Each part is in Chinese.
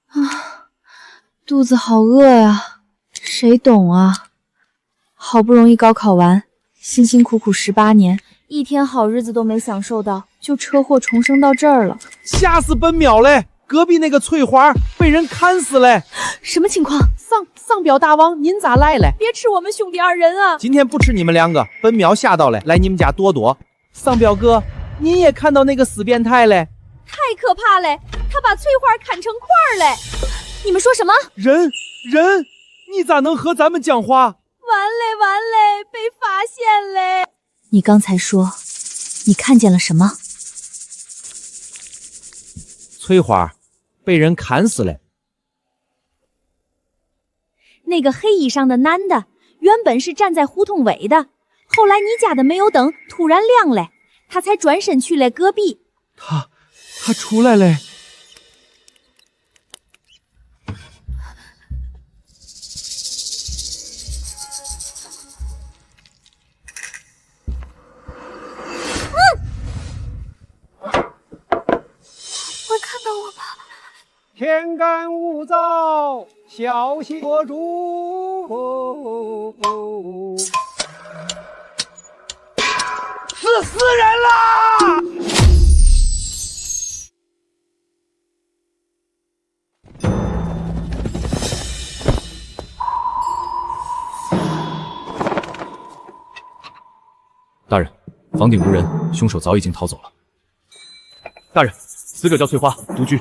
啊，肚子好饿呀，谁懂啊？好不容易高考完，辛辛苦苦18年，一天好日子都没享受到，就车祸重生到这儿了，吓死本淼嘞！隔壁那个翠花被人砍死嘞！什么情况？丧表大王，您咋来嘞？别吃我们兄弟二人啊！今天不吃你们两个，本淼吓到嘞，来你们家躲躲。丧表哥，您也看到那个死变态嘞？太可怕嘞！他把翠花砍成块儿嘞！你们说什么？人，你咋能和咱们讲话？完嘞，被发现嘞！你刚才说，你看见了什么？翠花被人砍死了。那个黑衣裳的男的原本是站在胡同尾的，后来你家的煤油灯突然亮了，他才转身去了隔壁。他出来了。会看到我吧？天干物燥，小心火烛。死人啦！大人，房顶无人，凶手早已经逃走了。大人，死者叫翠花，独居。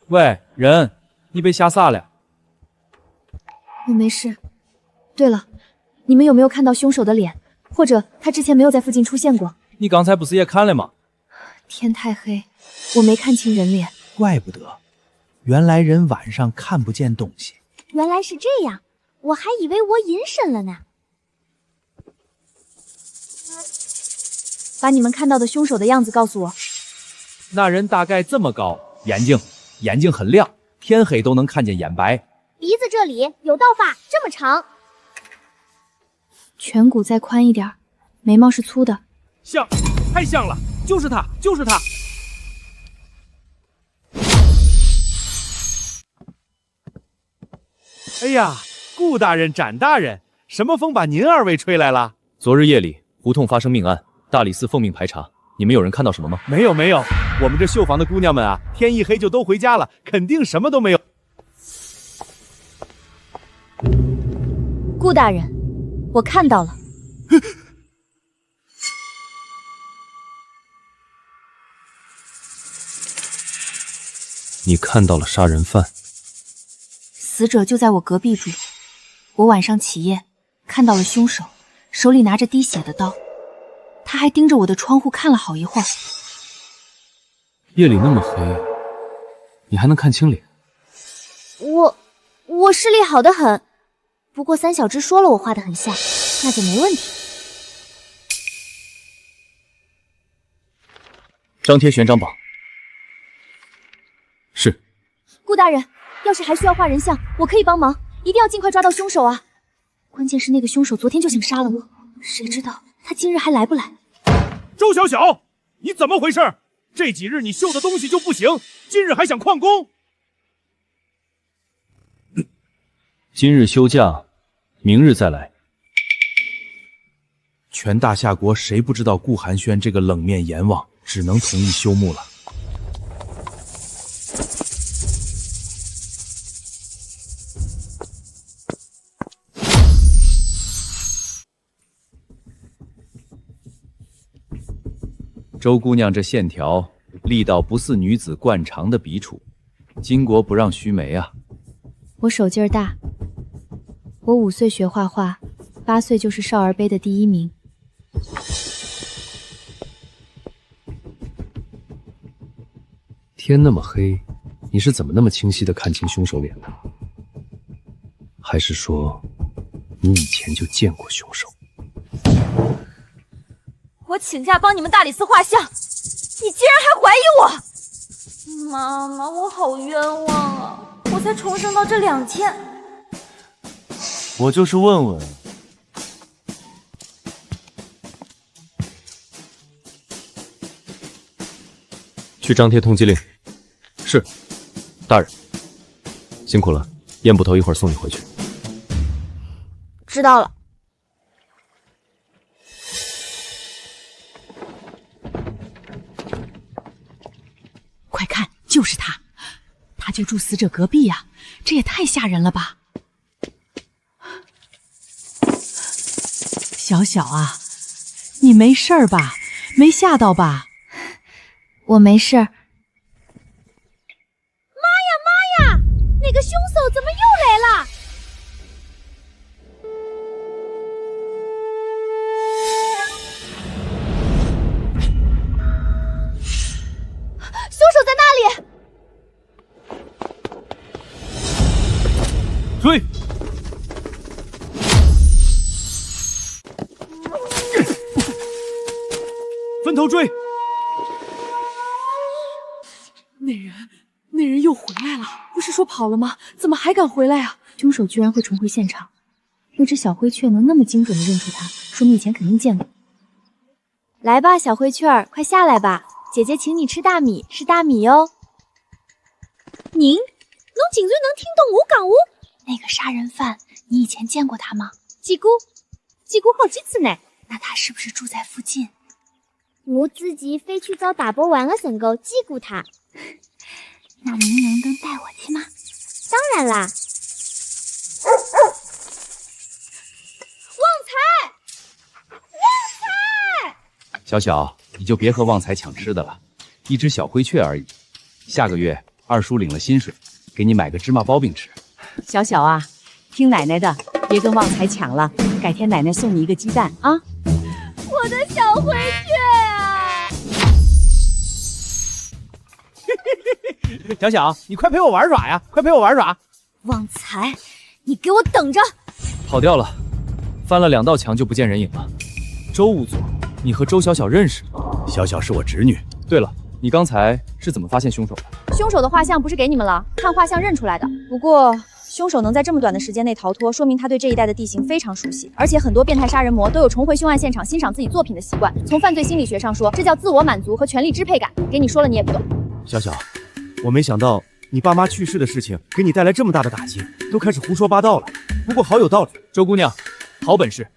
喂，人，你被吓傻了？我没事。对了，你们有没有看到凶手的脸？或者他之前没有在附近出现过？你刚才不是也看了吗？天太黑，我没看清人脸。怪不得，原来人晚上看不见东西。原来是这样，我还以为我隐身了呢。把你们看到的凶手的样子告诉我。那人大概这么高，眼睛很亮，天黑都能看见眼白。鼻子这里有道发，这么长。颧骨再宽一点，眉毛是粗的。像，太像了，就是他。哎呀，顾大人、展大人，什么风把您二位吹来了？昨日夜里胡同发生命案，大理寺奉命排查，你们有人看到什么吗？没有，我们这绣房的姑娘们啊，天一黑就都回家了，肯定什么都没有。顾大人，我看到了。你看到了杀人犯？死者就在我隔壁住。我晚上起夜，看到了凶手手里拿着滴血的刀，他还盯着我的窗户看了好一会儿。夜里那么黑，你还能看清脸？我视力好得很，不过三小只说了我画得很像，那就没问题。张贴悬赏榜。是。顾大人，要是还需要画人像，我可以帮忙，一定要尽快抓到凶手啊！关键是那个凶手昨天就想杀了我，谁知道他今日还来不来？周小小，你怎么回事？这几日你绣的东西就不行，今日还想旷工？今日休假，明日再来。全大夏国谁不知道顾寒轩这个冷面阎王，只能同意休沐了。周姑娘这线条力道不似女子惯长的笔触，巾帼不让须眉啊。我手劲儿大，我5岁学画画，8岁就是少儿杯的第1名。天那么黑，你是怎么那么清晰的看清凶手脸的？还是说，你以前就见过凶手？我请假帮你们大理寺画像，你竟然还怀疑我！妈妈，我好冤枉啊！我才重生到这2天。我就是问问。去张贴通缉令。是，大人，辛苦了。燕捕头一会儿送你回去。知道了。快看，就是他，他就住死者隔壁呀，这也太吓人了吧！小小啊，你没事儿吧？没吓到吧？我没事儿。那个凶手怎么又来了？凶手在那里！追！分头追！那人又回来了，不是说跑了吗？怎么还敢回来啊？凶手居然会重回现场，那只小灰雀能那么精准的认出他，说明以前肯定见过。来吧，小灰雀儿，快下来吧，姐姐请你吃大米，是大米哟。您竟然能听懂我讲话？那个杀人犯，你以前见过他吗？见过好几次呢。那他是不是住在附近？我之前飞去找大伯玩的辰光见过他。那您能带我去吗？当然啦。小小，你就别和旺财抢吃的了，一只小灰雀而已。下个月二叔领了薪水，给你买个芝麻包饼吃。小小啊，听奶奶的，别跟旺财抢了，改天奶奶送你一个鸡蛋啊！我的小灰雀啊！小小，你快陪我玩耍呀！快陪我玩耍！旺财，你给我等着！跑掉了，翻了2道墙就不见人影了。周务佐，你和周小小认识？小小是我侄女。对了，你刚才是怎么发现凶手的？凶手的画像不是给你们了，看画像认出来的。不过，凶手能在这么短的时间内逃脱，说明他对这一带的地形非常熟悉。而且很多变态杀人魔都有重回凶案现场欣赏自己作品的习惯。从犯罪心理学上说，这叫自我满足和权力支配感。给你说了你也不懂。小小，我没想到你爸妈去世的事情给你带来这么大的打击，都开始胡说八道了。不过好有道理。周姑娘，好本事！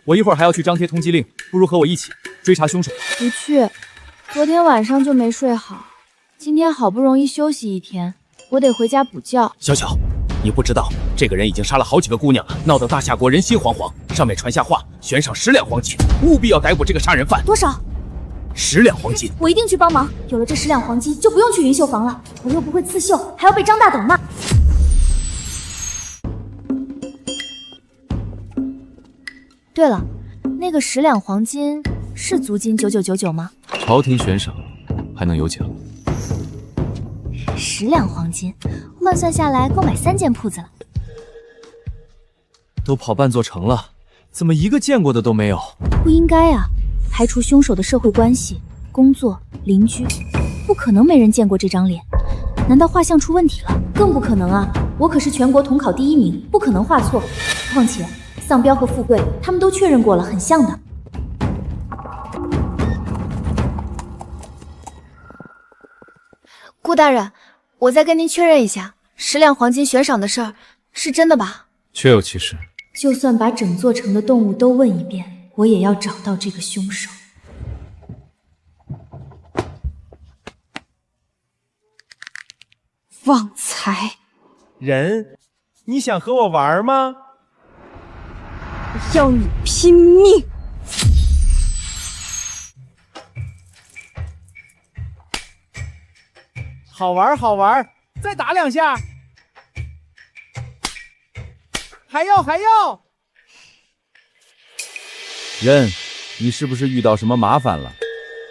我一会儿还要去张贴通缉令，不如和我一起追查凶手。不去，昨天晚上就没睡好，今天好不容易休息一天，我得回家补觉。小小，你不知道这个人已经杀了好几个姑娘了，闹得大夏国人心惶惶。上面传下话，悬赏10两黄金，务必要逮捕这个杀人犯。多少？10两黄金。我一定去帮忙。有了这10两黄金，就不用去云绣房了。我又不会刺绣，还要被张大等骂。对了，那个10两黄金是足金9999吗？朝廷悬赏，还能有奖。10两黄金，换算下来够买3间铺子了。都跑半座城了，怎么一个见过的都没有？不应该啊，排除凶手的社会关系、工作、邻居，不可能没人见过这张脸。难道画像出问题了？更不可能啊！我可是全国统考第1名，不可能画错。况且丧彪和富贵他们都确认过了，很像的。顾大人，我再跟您确认一下，10两黄金悬赏的事儿是真的吧？确有其事。就算把整座城的动物都问一遍，我也要找到这个凶手。旺财，人，你想和我玩吗？要你拼命！好玩好玩，再打2下。还要！任，你是不是遇到什么麻烦了？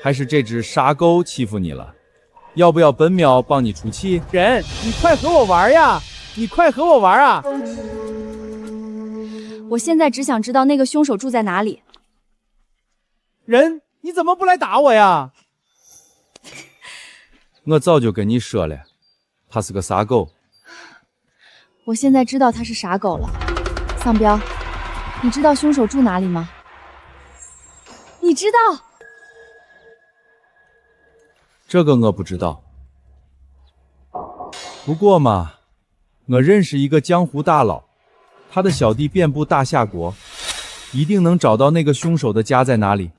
还是这只沙钩欺负你了？要不要本秒帮你出气？人，你快和我玩呀！你快和我玩啊！我现在只想知道那个凶手住在哪里。人，你怎么不来打我呀？我早就跟你说了，他是个傻狗。我现在知道他是傻狗了。丧彪，你知道凶手住哪里吗？你知道？这个我不知道。不过嘛，我认识一个江湖大佬，他的小弟遍布大夏国，一定能找到那个凶手的家在哪里。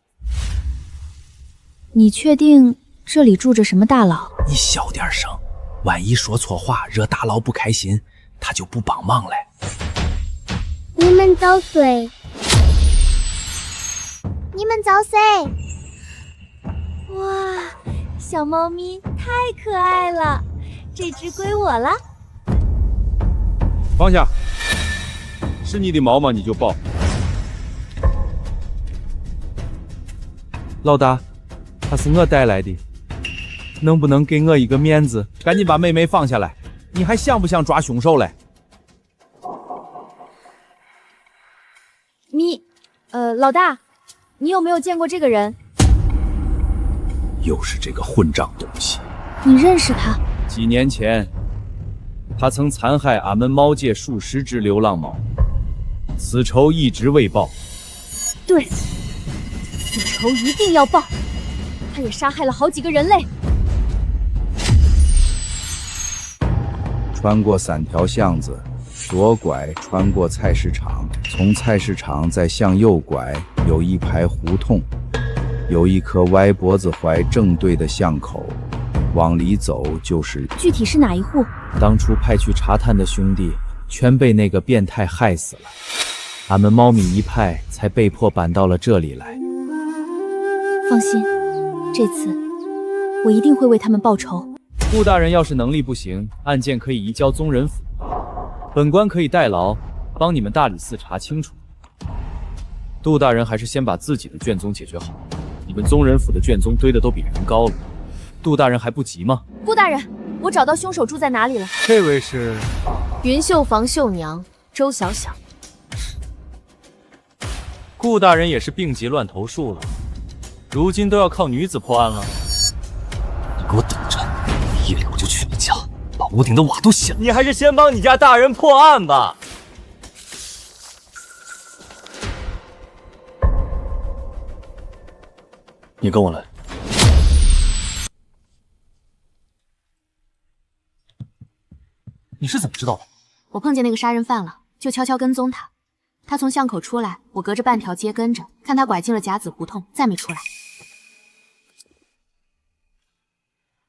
你确定这里住着什么大佬？你小点声，万一说错话惹大佬不开心，他就不帮忙了。你们早睡，你们早睡。哇，小猫咪太可爱了，这只归我了。放下，是你的毛嘛你就抱。老大，他是我带来的，能不能给我一个面子，赶紧把妹妹放下来？你还想不想抓凶手嘞？老大，你有没有见过这个人？又是这个混账东西！你认识他？几年前，他曾残害俺们猫界数十只流浪猫，此仇一直未报。对，此仇一定要报。他也杀害了好几个人类。穿过3条巷子，左拐穿过菜市场，从菜市场再向右拐，有一排胡同，有一棵歪脖子槐正对的巷口，往里走就是。具体是哪一户？当初派去查探的兄弟全被那个变态害死了，俺们猫咪一派才被迫搬到了这里来。放心，这次我一定会为他们报仇。顾大人要是能力不行，案件可以移交宗人府，本官可以代劳，帮你们大理寺查清楚。杜大人还是先把自己的卷宗解决好，你们宗人府的卷宗堆的都比人高了，杜大人还不急吗？顾大人，我找到凶手住在哪里了。这位是云秀房秀娘周小小。顾大人也是病急乱投数了，如今都要靠女子破案了。你给我等着，夜里我就去你家，把屋顶的瓦都掀了。你还是先帮你家大人破案吧。你跟我来。你是怎么知道的？我碰见那个杀人犯了，就悄悄跟踪他。他从巷口出来，我隔着半条街跟着，看他拐进了甲子胡同，再没出来。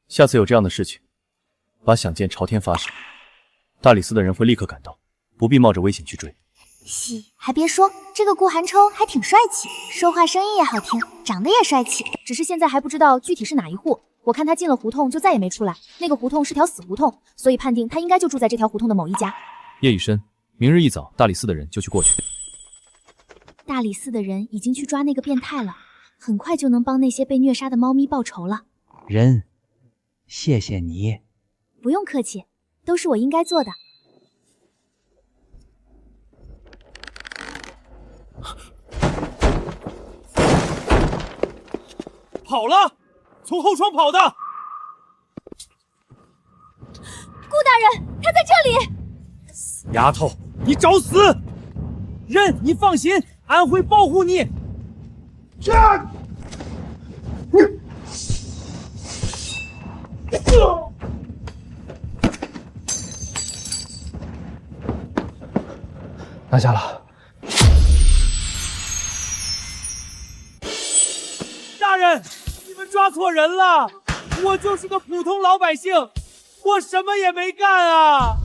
下次有这样的事情，把响箭朝天发射，大理寺的人会立刻赶到，不必冒着危险去追。嘻，还别说，这个顾寒抽还挺帅气，说话声音也好听，长得也帅气。只是现在还不知道具体是哪一户。我看他进了胡同就再也没出来，那个胡同是条死胡同，所以判定他应该就住在这条胡同的某一家。夜已深，明日一早，大理寺的人就去过去。大理寺的人已经去抓那个变态了，很快就能帮那些被虐杀的猫咪报仇了。人，谢谢你。不用客气，都是我应该做的。跑了，从后窗跑的。顾大人，他在这里。死丫头，你找死！人，你放心，俺会保护你。拿下了。大人，你们抓错人了，我就是个普通老百姓，我什么也没干啊！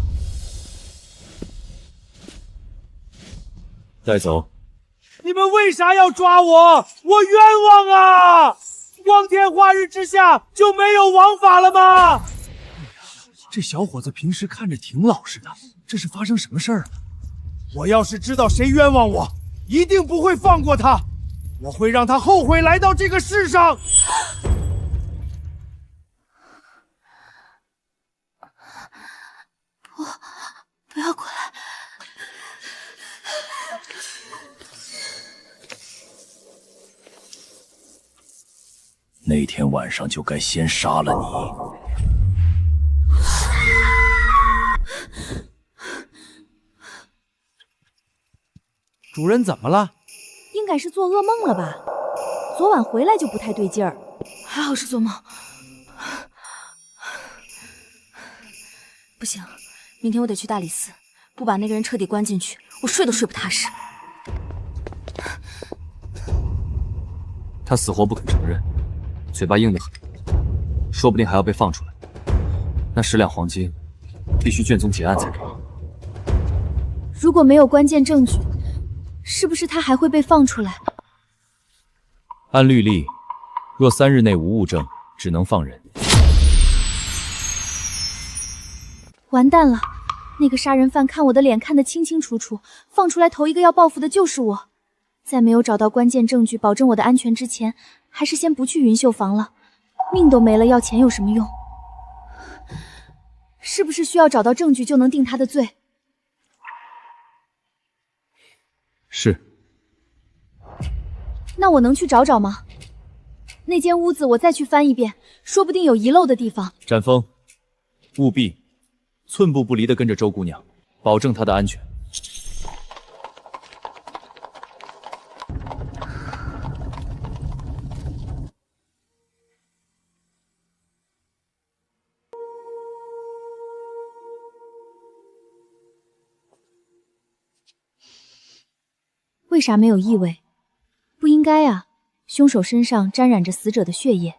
带走。你们为啥要抓我？我冤枉啊！光天化日之下就没有王法了吗？这小伙子平时看着挺老实的，这是发生什么事儿了？我要是知道谁冤枉我，一定不会放过他，我会让他后悔来到这个世上。不要过来！那天晚上就该先杀了你。主人怎么了？应该是做噩梦了吧？昨晚回来就不太对劲儿。还好是做梦。不行，明天我得去大理寺，不把那个人彻底关进去，我睡都睡不踏实。他死活不肯承认，嘴巴硬得很，说不定还要被放出来。那10两黄金，必须卷宗结案才可以。如果没有关键证据，是不是他还会被放出来？按律例，若3日内无物证，只能放人。完蛋了，那个杀人犯看我的脸看得清清楚楚，放出来头一个要报复的就是我。在没有找到关键证据保证我的安全之前，还是先不去云秀房了。命都没了，要钱有什么用？是不是需要找到证据就能定他的罪？是。那我能去找找吗？那间屋子我再去翻一遍，说不定有遗漏的地方。展峰，务必寸步不离地跟着周姑娘，保证她的安全。为啥没有异味？不应该啊，凶手身上沾染着死者的血液。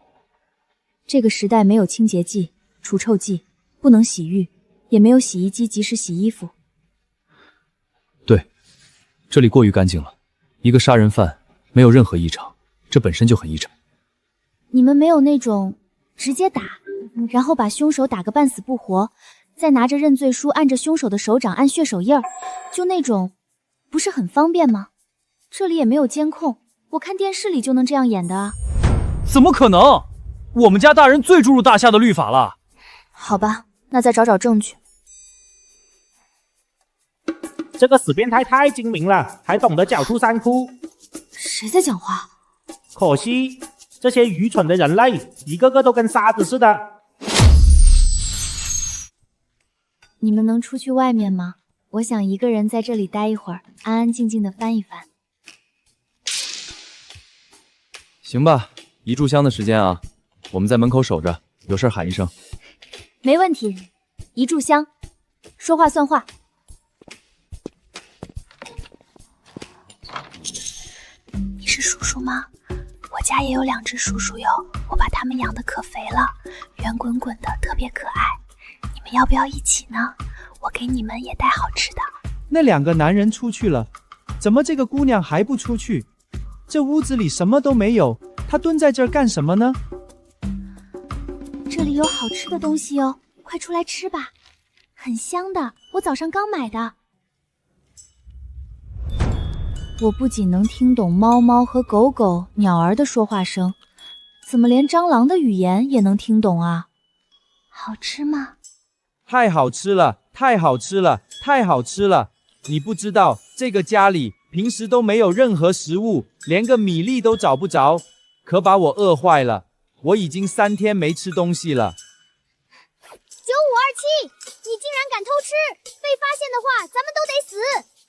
这个时代没有清洁剂、除臭剂，不能洗浴，也没有洗衣机及时洗衣服。对，这里过于干净了。一个杀人犯没有任何异常，这本身就很异常。你们没有那种直接打，然后把凶手打个半死不活，再拿着认罪书按着凶手的手掌按血手印儿，就那种，不是很方便吗？这里也没有监控，我看电视里就能这样演的啊。怎么可能？我们家大人最注入大夏的律法了。好吧，那再找找证据。这个死变态太精明了，还懂得狡兔三窟。谁在讲话？可惜这些愚蠢的人类，一个个都跟沙子似的。你们能出去外面吗？我想一个人在这里待一会儿，安安静静的翻一翻。行吧，一炷香的时间啊，我们在门口守着，有事喊一声。没问题，一炷香，说话算话。你是叔叔吗？我家也有2只叔叔哟，我把它们养得可肥了，圆滚滚的，特别可爱。你们要不要一起呢？我给你们也带好吃的。那2个男人出去了，怎么这个姑娘还不出去？这屋子里什么都没有，她蹲在这儿干什么呢？这里有好吃的东西哦，快出来吃吧，很香的，我早上刚买的。我不仅能听懂猫猫和狗狗、鸟儿的说话声，怎么连蟑螂的语言也能听懂啊？好吃吗？太好吃了，太好吃了，太好吃了！你不知道，这个家里平时都没有任何食物，连个米粒都找不着，可把我饿坏了。我已经3天没吃东西了。9527，你竟然敢偷吃！被发现的话，咱们都得死！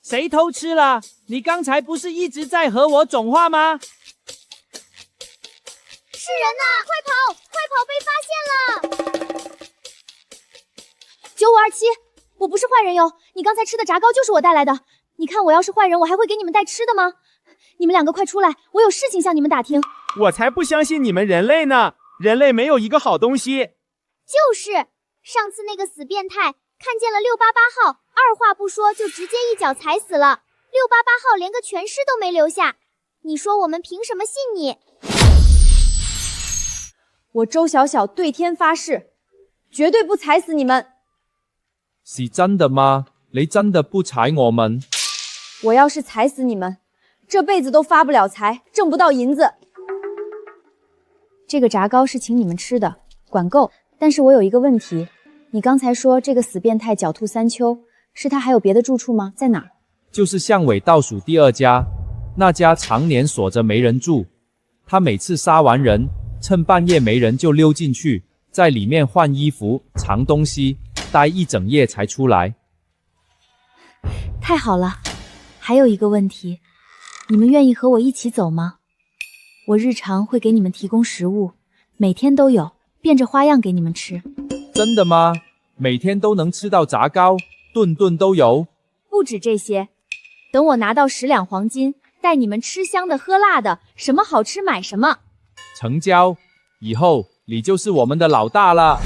谁偷吃了？你刚才不是一直在和我种话吗？是人呐！快跑！快跑！被发现了！9527，我不是坏人哟，你刚才吃的炸糕就是我带来的。你看我要是坏人，我还会给你们带吃的吗？你们2个快出来，我有事情向你们打听。我才不相信你们人类呢！人类没有一个好东西。就是上次那个死变态看见了688号，二话不说就直接一脚踩死了。688号连个全尸都没留下，你说我们凭什么信你？我周小小对天发誓，绝对不踩死你们。是真的吗？你真的不踩我们？我要是踩死你们，这辈子都发不了财，挣不到银子。这个炸糕是请你们吃的，管够。但是我有一个问题，你刚才说这个死变态狡兔三丘，是他还有别的住处吗？在哪儿？就是巷尾倒数第2家，那家常年锁着没人住。他每次杀完人，趁半夜没人就溜进去，在里面换衣服、藏东西，待一整夜才出来。太好了，还有一个问题，你们愿意和我一起走吗？我日常会给你们提供食物，每天都有，变着花样给你们吃。真的吗？每天都能吃到炸糕，顿顿都有。不止这些，等我拿到10两黄金，带你们吃香的喝辣的，什么好吃买什么。成交，以后你就是我们的老大了。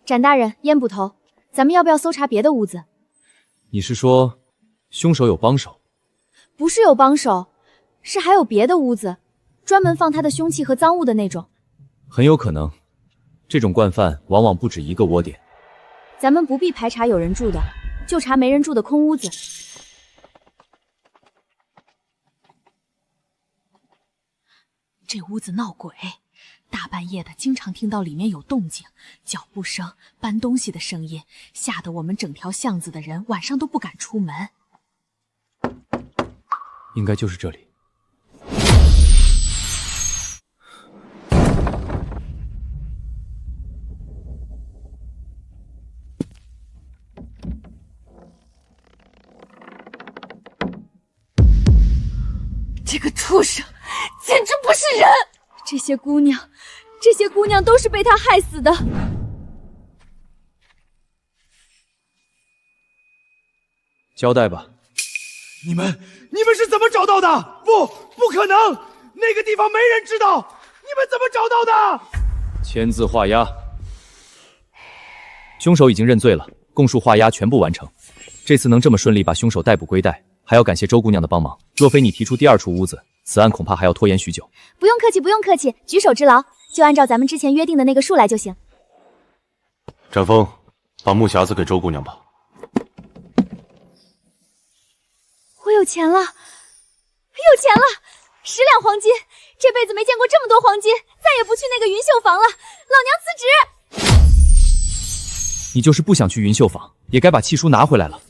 展大人，烟捕头，咱们要不要搜查别的屋子？你是说凶手有帮手？不是有帮手，是还有别的屋子，专门放他的凶器和赃物的那种。很有可能，这种惯犯往往不止一个窝点。咱们不必排查有人住的，就查没人住的空屋子。这屋子闹鬼，大半夜的经常听到里面有动静，脚步声、搬东西的声音，吓得我们整条巷子的人晚上都不敢出门。应该就是这里。这个畜生简直不是人！这些姑娘都是被他害死的。交代吧。你们是怎么找到的？不可能，那个地方没人知道，你们怎么找到的？签字画押。凶手已经认罪了，供述画押全部完成。这次能这么顺利把凶手逮捕归袋，还要感谢周姑娘的帮忙。若非你提出第2处屋子，此案恐怕还要拖延许久。不用客气，不用客气，举手之劳，就按照咱们之前约定的那个数来就行。展峰，把木匣子给周姑娘吧。我有钱了，10两黄金，这辈子没见过这么多黄金，再也不去那个云绣坊了，老娘辞职。你就是不想去云绣坊，也该把契书拿回来了。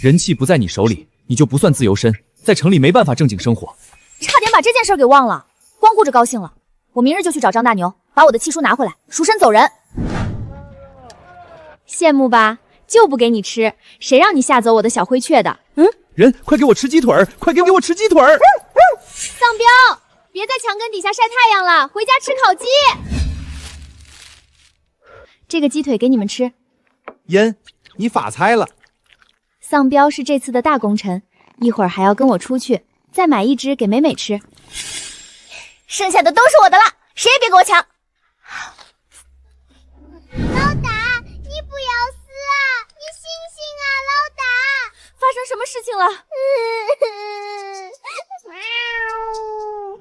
人气不在你手里，你就不算自由身，在城里没办法正经生活。差点把这件事给忘了，光顾着高兴了。我明日就去找张大牛，把我的契书拿回来，赎身走人。羡慕吧？就不给你吃，谁让你吓走我的小灰雀的？人，快给我吃鸡腿儿！快给我吃鸡腿儿！丧彪，别在墙根底下晒太阳了，回家吃烤鸡。这个鸡腿给你们吃。烟，你发财了。丧彪是这次的大功臣，一会儿还要跟我出去，再买1只给美美吃。剩下的都是我的了，谁也别给我抢。老大，你不要死啊！你醒醒啊，老大！发生什么事情了？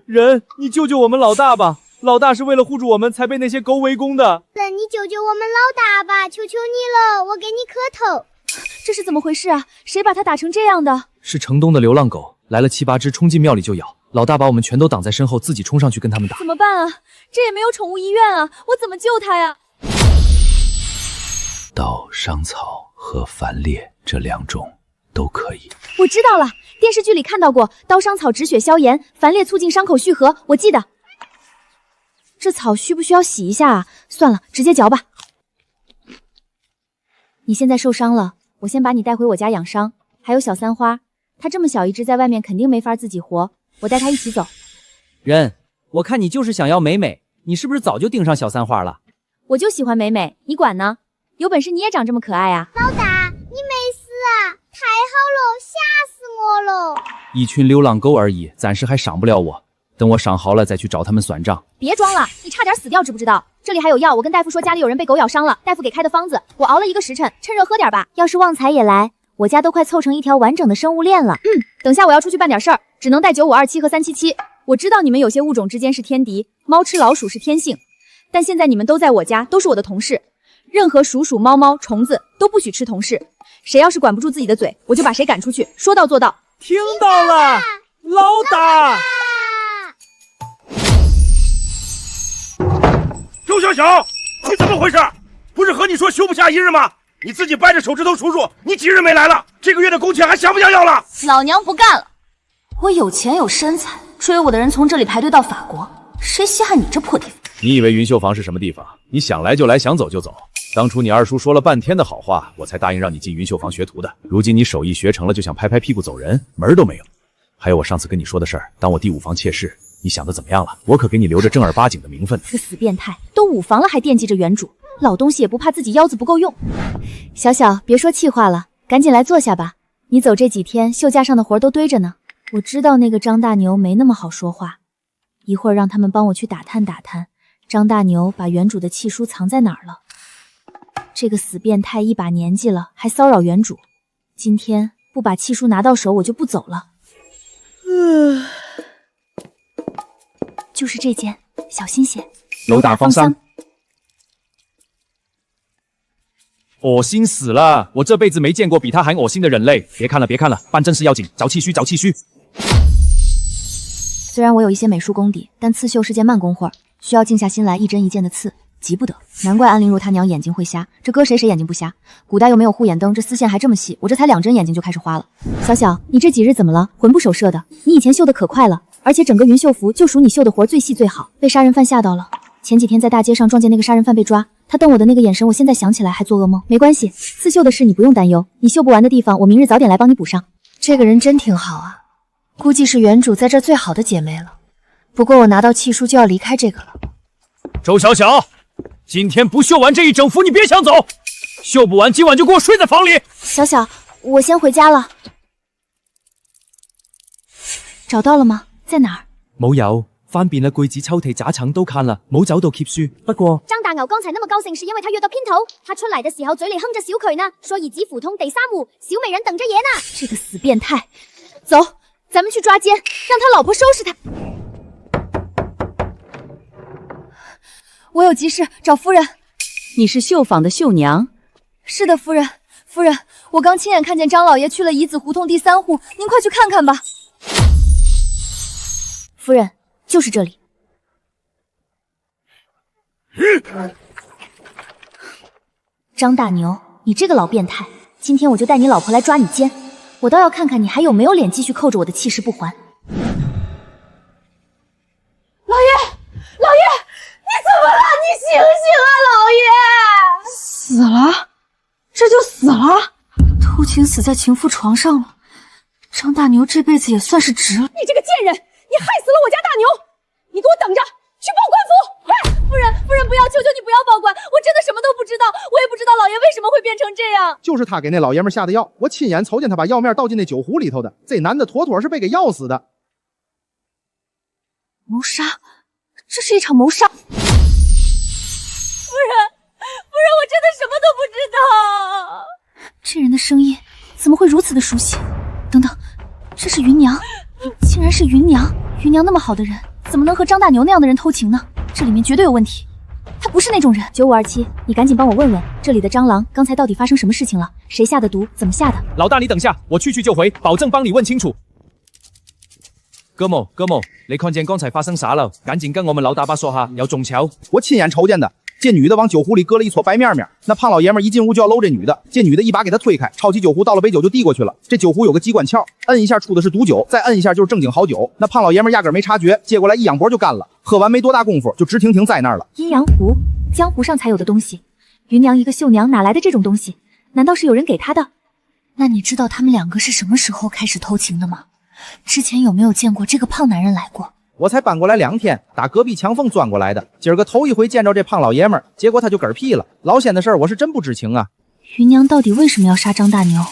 人，你救救我们老大吧！老大是为了护住我们才被那些狗围攻的。你救救我们老大吧，求求你了，我给你磕头。这是怎么回事啊？谁把他打成这样的？是城东的流浪狗，来了7、8只，冲进庙里就咬。老大把我们全都挡在身后，自己冲上去跟他们打。怎么办啊？这也没有宠物医院啊，我怎么救他呀？刀伤草和繁裂这2种都可以。我知道了，电视剧里看到过，刀伤草止血消炎，繁裂促进伤口愈合，我记得。这草需不需要洗一下啊？算了，直接嚼吧。你现在受伤了，我先把你带回我家养伤。还有小三花，它这么小一只，在外面肯定没法自己活，我带它一起走。人，我看你就是想要美美，你是不是早就盯上小三花了？我就喜欢美美，你管呢？有本事你也长这么可爱啊！老大，你没死啊？太好了，吓死我了！一群流浪狗而已，暂时还伤不了我。等我伤好了再去找他们算账。别装了，你差点死掉，知不知道？这里还有药，我跟大夫说家里有人被狗咬伤了，大夫给开的方子，我熬了1个时辰，趁热喝点吧。要是旺财也来，我家都快凑成一条完整的生物链了。等下我要出去办点事儿，只能带9527和377。我知道你们有些物种之间是天敌，猫吃老鼠是天性，但现在你们都在我家，都是我的同事，任何鼠鼠、猫猫、虫子都不许吃同事。谁要是管不住自己的嘴，我就把谁赶出去，说到做到。听到了，老大。周小小，你怎么回事？不是和你说休不下1日吗？你自己掰着手指头数数，你几日没来了？这个月的工钱还想不想要了？老娘不干了！我有钱有身材，追我的人从这里排队到法国，谁稀罕你这破地方？你以为云绣坊是什么地方？你想来就来，想走就走。当初你二叔说了半天的好话，我才答应让你进云绣坊学徒的。如今你手艺学成了，就想拍拍屁股走人，门儿都没有。还有我上次跟你说的事儿，当我第5房妾室，你想的怎么样了？我可给你留着正儿八经的名分。个死变态，都5房了还惦记着原主，老东西也不怕自己腰子不够用。小小，别说气话了，赶紧来坐下吧。你走这几天，绣架上的活都堆着呢。我知道那个张大牛没那么好说话，一会儿让他们帮我去打探打探，张大牛把原主的契书藏在哪儿了。这个死变态一把年纪了，还骚扰原主，今天不把契书拿到手，我就不走了。就是这件，小心些。楼大方桑。恶心死了！我这辈子没见过比他还恶心的人类。别看了，别看了，办正事要紧，找气虚，找气虚。虽然我有一些美术功底，但刺绣是件慢工活，需要静下心来一针一剑的刺，急不得。难怪安陵如他娘眼睛会瞎，这搁谁眼睛不瞎？古代又没有护眼灯，这丝线还这么细，我这才2针眼睛就开始花了。小小，你这几日怎么了？魂不守舍的。你以前绣的可快了，而且整个云绣服就属你绣的活最细最好，被杀人犯吓到了。前几天在大街上撞见那个杀人犯被抓，他瞪我的那个眼神，我现在想起来还做噩梦。没关系，刺绣的事你不用担忧，你绣不完的地方，我明日早点来帮你补上。这个人真挺好啊，估计是原主在这最好的姐妹了。不过我拿到契书就要离开这个了。周小小，今天不绣完这一整幅，你别想走。绣不完，今晚就给我睡在房里。小小，我先回家了。找到了吗？在哪儿？冇有，翻遍了柜子、抽屉、杂层都看了，冇找到貼書。不過张大牛刚才那么高兴，是因为他约到姘头。他出来的时候嘴里哼着小曲呢，说已经抚通第3户，小美人等着爷呢。这个死变态！走，咱们去抓奸，让他老婆收拾他。我有急事找夫人。你是绣坊的绣娘？是的，夫人。夫人，我刚亲眼看见张老爷去了乙子胡同第3户，您快去看看吧。夫人，就是这里。张大牛，你这个老变态，今天我就带你老婆来抓你奸，我倒要看看你还有没有脸继续扣着我的气势不还。老爷，老爷，你怎么了？你醒醒啊，老爷！死了？这就死了？偷情死在情妇床上了，张大牛这辈子也算是值了。你这个贱人，你害死了我家大牛！你给我等着，去报官府！快！夫人，夫人不要，求求你不要报官，我真的什么都不知道，我也不知道老爷为什么会变成这样。就是他给那老爷们下的药，我亲眼瞅见他把药面倒进那酒壶里头的，这男的妥妥是被给药死的。谋杀，这是一场谋杀。夫人，我真的什么都不知道。这人的声音怎么会如此的熟悉？等等，这是芸娘，竟然是芸娘！芸娘那么好的人，怎么能和张大牛那样的人偷情呢？这里面绝对有问题，他不是那种人。9527，你赶紧帮我问问这里的蟑螂刚才到底发生什么事情了？谁下的毒？怎么下的？老大，你等下，我去就回，保证帮你问清楚。哥们，你看见刚才发生啥了？赶紧跟我们老大爸说哈，要中桥。我亲眼瞅见的。这女的往酒壶里搁了一撮白面面，那胖老爷们一进屋就要搂这女的，这女的一把给他推开，抄起酒壶倒了杯酒就递过去了。这酒壶有个机关窍，摁一下出的是毒酒，再摁一下就是正经好酒。那胖老爷们压根没察觉，接过来一仰脖就干了，喝完没多大功夫就直挺挺在那儿了。阴阳壶，江湖上才有的东西，芸娘一个绣娘哪来的这种东西？难道是有人给她的？那你知道他们2个是什么时候开始偷情的吗？之前有没有见过这个胖男人来过？我才搬过来2天，打隔壁墙缝钻过来的。今儿个头一回见着这胖老爷们儿，结果他就嗝屁了。老仙的事儿我是真不知情啊。芸娘到底为什么要杀张大牛？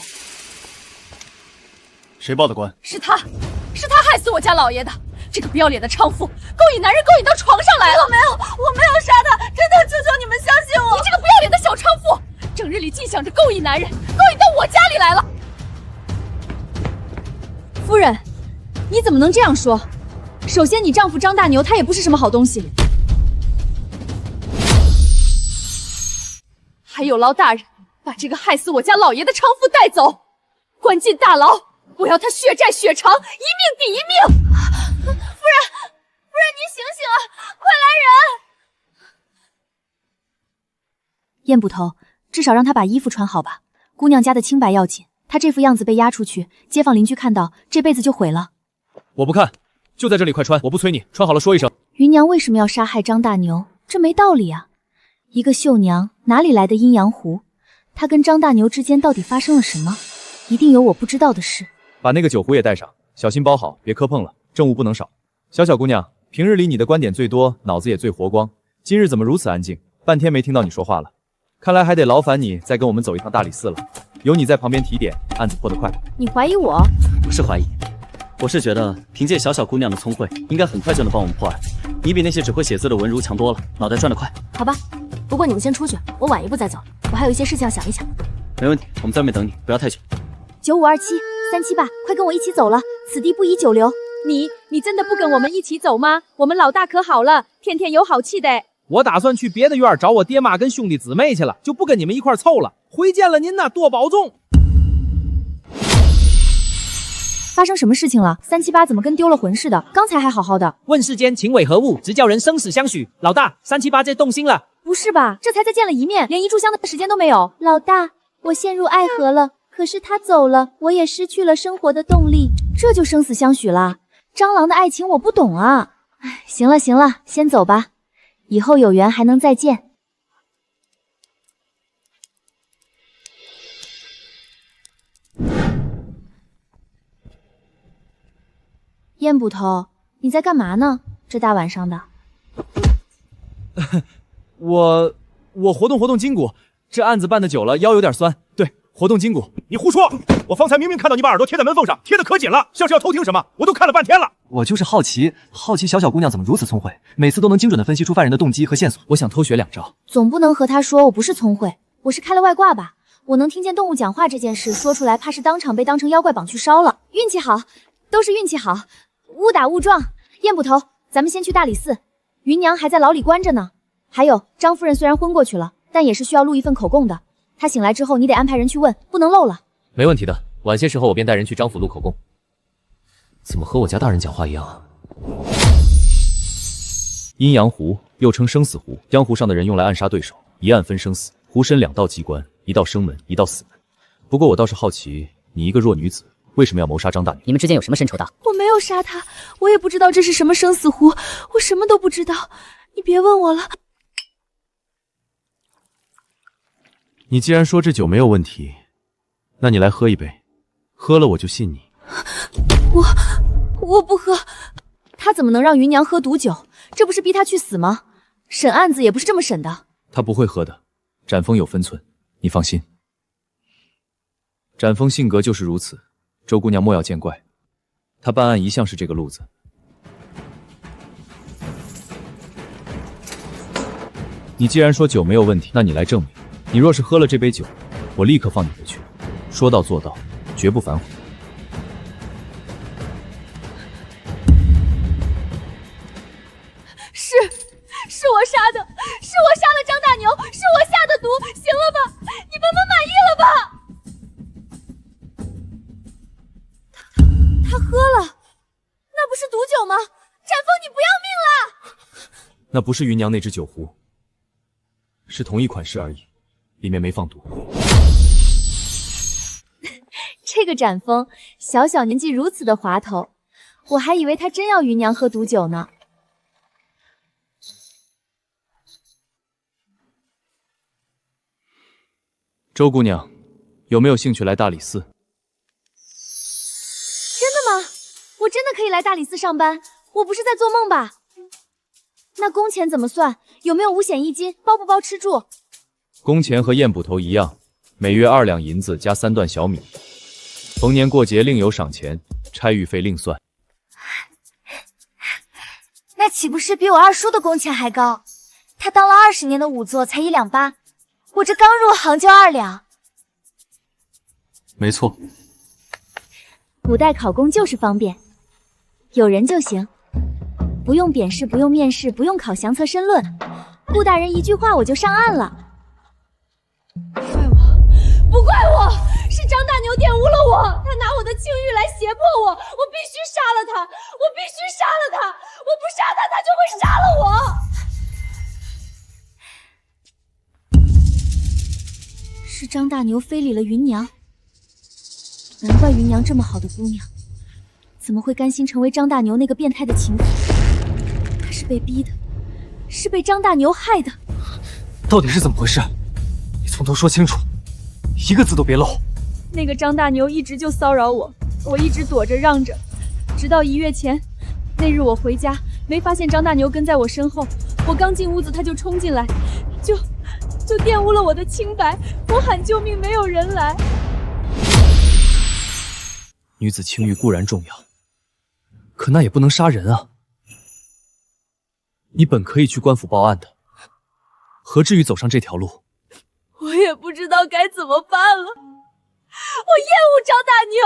谁报的官？是他害死我家老爷的！这个不要脸的娼妇，勾引男人勾引到床上来了！我没有杀他，真的，求求你们相信我！你这个不要脸的小娼妇，整日里净想着勾引男人，勾引到我家里来了！夫人，你怎么能这样说？首先，你丈夫张大牛他也不是什么好东西。还有劳大人把这个害死我家老爷的娼妇带走，关进大牢，我要他血债血偿，一命抵一命！夫人，你醒醒啊！快来人！燕捕头，至少让他把衣服穿好吧。姑娘家的清白要紧，她这副样子被押出去，街坊邻居看到，这辈子就毁了。我不看。就在这里，快穿！我不催你，穿好了说一声。芸娘为什么要杀害张大牛？这没道理啊！一个绣娘哪里来的阴阳壶？她跟张大牛之间到底发生了什么？一定有我不知道的事。把那个酒壶也带上，小心包好，别磕碰了，证物不能少。小姑娘，平日里你的观点最多，脑子也最活光，今日怎么如此安静？半天没听到你说话了，看来还得劳烦你再跟我们走一趟大理寺了。有你在旁边提点，案子破得快。你怀疑我？不是怀疑，我是觉得凭借小姑娘的聪慧，应该很快就能帮我们破案。你比那些只会写字的文儒强多了，脑袋转得快。好吧，不过你们先出去，我晚一步再走，我还有一些事情要想一想。没问题，我们在外面等你，不要太久。9527，378，快跟我一起走了，此地不宜久留。你真的不跟我们一起走吗？我们老大可好了，天天有好气的。我打算去别的院找我爹妈跟兄弟姊妹去了，就不跟你们一块凑了。回见了您呐，多保重。发生什么事情了？378怎么跟丢了魂似的？刚才还好好的。问世间情为何物，直叫人生死相许。老大，378这动心了？不是吧？这才再见了一面，连一炷香的时间都没有。老大，我陷入爱河了，可是他走了，我也失去了生活的动力，这就生死相许啦。蟑螂的爱情我不懂啊。哎，行了，先走吧，以后有缘还能再见。燕捕头，你在干嘛呢？这大晚上的。我活动筋骨，这案子办得久了，腰有点酸。对，活动筋骨。你胡说！我方才明明看到你把耳朵贴在门缝上，贴得可紧了，像是要偷听什么，我都看了半天了。我就是好奇小姑娘怎么如此聪慧，每次都能精准地分析出犯人的动机和线索。我想偷学2招。总不能和他说我不是聪慧，我是开了外挂吧？我能听见动物讲话这件事说出来，怕是当场被当成妖怪绑去烧了。运气好，都是运气好，误打误撞。燕捕头，咱们先去大理寺，芸娘还在牢里关着呢。还有张夫人虽然昏过去了，但也是需要录一份口供的。她醒来之后，你得安排人去问，不能漏了。没问题的，晚些时候我便带人去张府录口供。怎么和我家大人讲话一样啊？阴阳壶又称生死壶，江湖上的人用来暗杀对手，一案分生死。壶身2道机关，一道生门，一道死门。不过我倒是好奇，你一个弱女子，为什么要谋杀张大牛？你们之间有什么深仇大？我没有杀他，我也不知道这是什么生死壶，我什么都不知道。你别问我了。你既然说这酒没有问题，那你来喝一杯，喝了我就信你。我不喝。他怎么能让芸娘喝毒酒？这不是逼他去死吗？审案子也不是这么审的。他不会喝的，展峰有分寸，你放心。展峰性格就是如此，周姑娘莫要见怪，他办案一向是这个路子。你既然说酒没有问题，那你来证明。你若是喝了这杯酒，我立刻放你回去，说到做到，绝不反悔。是我杀的，是我杀了张大牛，是我下的毒，行了吧？你们满意了吧？他喝了，那不是毒酒吗？展峰，你不要命了？那不是芸娘那只酒壶，是同一款式而已，里面没放毒。这个展峰，小年纪如此的滑头，我还以为他真要芸娘喝毒酒呢。周姑娘，有没有兴趣来大理寺？真的吗？我真的可以来大理寺上班？我不是在做梦吧？那工钱怎么算？有没有5险1金？包不包吃住？工钱和燕捕头一样，每月2两银子加3段小米，逢年过节另有赏钱，差役费另算。那岂不是比我二叔的工钱还高？他当了20年的仵作才1两8，我这刚入行就2两。没错，古代考公就是方便，有人就行，不用扁试，不用面试，不用考详测申论，顾大人一句话我就上岸了。不怪我，是张大牛玷污了我，他拿我的境遇来胁迫我，我必须杀了他，我必须杀了他，我不杀他，他就会杀了我。是张大牛非礼了芸娘，难怪芸娘这么好的姑娘，怎么会甘心成为张大牛那个变态的情妇？她是被逼的，是被张大牛害的。到底是怎么回事？你从头说清楚，一个字都别漏。那个张大牛一直就骚扰我，我一直躲着让着，直到1月前那日我回家，没发现张大牛跟在我身后。我刚进屋子，他就冲进来，就玷污了我的清白。我喊救命，没有人来。女子清誉固然重要，可那也不能杀人啊！你本可以去官府报案的，何至于走上这条路？我也不知道该怎么办了。我厌恶张大牛，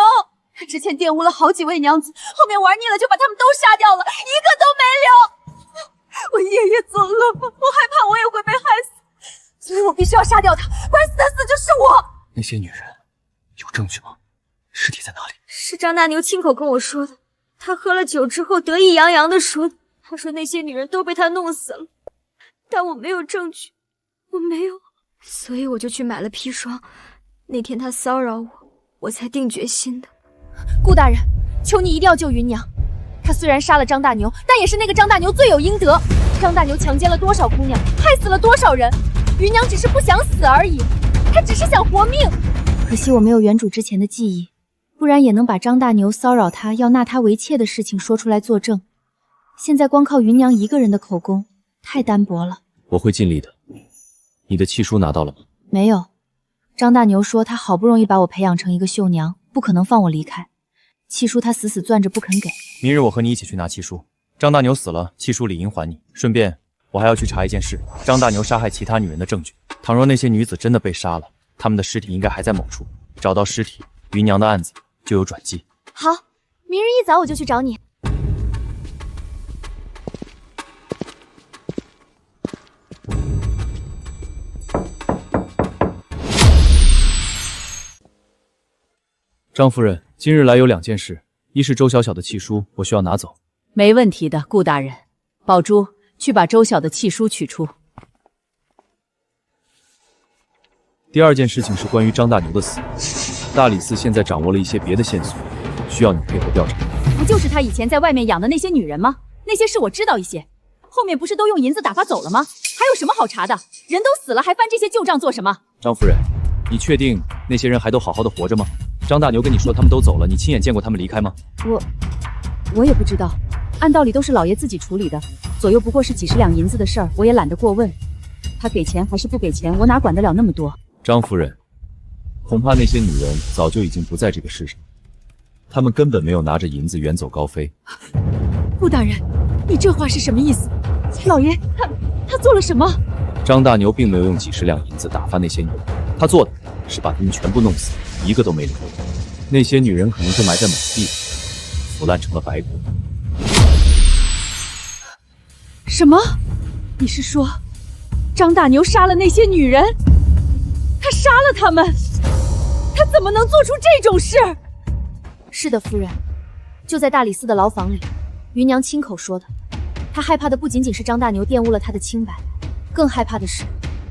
他之前玷污了好几位娘子，后面玩腻了就把他们都杀掉了，一个都没留。我爷爷作恶，我害怕我也会被害死，所以我必须要杀掉他，关死的死就是我。那些女人有证据吗？尸体在哪里？是张大牛亲口跟我说的，他喝了酒之后得意洋洋地说的。他说那些女人都被他弄死了，但我没有证据，我没有，所以我就去买了砒霜。那天他骚扰我，我才定决心的。顾大人，求你一定要救芸娘。他虽然杀了张大牛，但也是那个张大牛罪有应得。张大牛强奸了多少姑娘，害死了多少人，芸娘只是不想死而已，她只是想活命。可惜我没有原主之前的记忆，不然也能把张大牛骚扰她要纳她为妾的事情说出来作证。现在光靠芸娘一个人的口供太单薄了。我会尽力的。你的契书拿到了吗？没有。张大牛说他好不容易把我培养成一个绣娘，不可能放我离开。契书他死死攥着不肯给。明日我和你一起去拿契书。张大牛死了，契书理应还你。顺便，我还要去查一件事：张大牛杀害其他女人的证据。倘若那些女子真的被杀了，她们的尸体应该还在某处。找到尸体，芸娘的案子就有转机。好，明日一早我就去找你。张夫人，今日来有2件事，一是周小小的契书，我需要拿走。没问题的，顾大人。宝珠，去把周小的契书取出。第2件事情是关于张大牛的死，大理寺现在掌握了一些别的线索，需要你配合调查。不就是他以前在外面养的那些女人吗？那些事我知道一些，后面不是都用银子打发走了吗？还有什么好查的？人都死了，还翻这些旧账做什么？张夫人，你确定那些人还都好好的活着吗？张大牛跟你说他们都走了，你亲眼见过他们离开吗？我也不知道，按道理都是老爷自己处理的，左右不过是几十两银子的事儿，我也懒得过问。他给钱还是不给钱，我哪管得了那么多？张夫人，恐怕那些女人早就已经不在这个世上，她们根本没有拿着银子远走高飞。顾大人，你这话是什么意思？老爷，他做了什么？张大牛并没有用几十两银子打发那些女人，他做的是把她们全部弄死，一个都没留。那些女人可能是埋在某地，腐烂成了白骨。什么？你是说张大牛杀了那些女人？他杀了他们？他怎么能做出这种事？是的，夫人，就在大理寺的牢房里，芸娘亲口说的。她害怕的不仅仅是张大牛玷污了她的清白，更害怕的是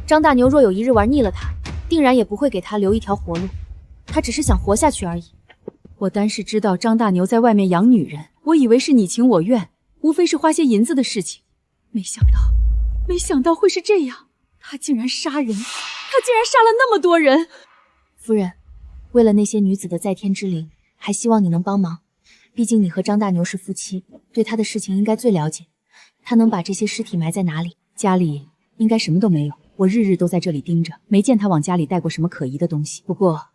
张大牛若有一日玩腻了她，定然也不会给她留一条活路。她只是想活下去而已。我单是知道张大牛在外面养女人，我以为是你情我愿，无非是花些银子的事情，没想到会是这样。他竟然杀人，他竟然杀了那么多人。夫人，为了那些女子的在天之灵，还希望你能帮忙。毕竟你和张大牛是夫妻，对他的事情应该最了解。他能把这些尸体埋在哪里？家里应该什么都没有，我日日都在这里盯着，没见他往家里带过什么可疑的东西。不过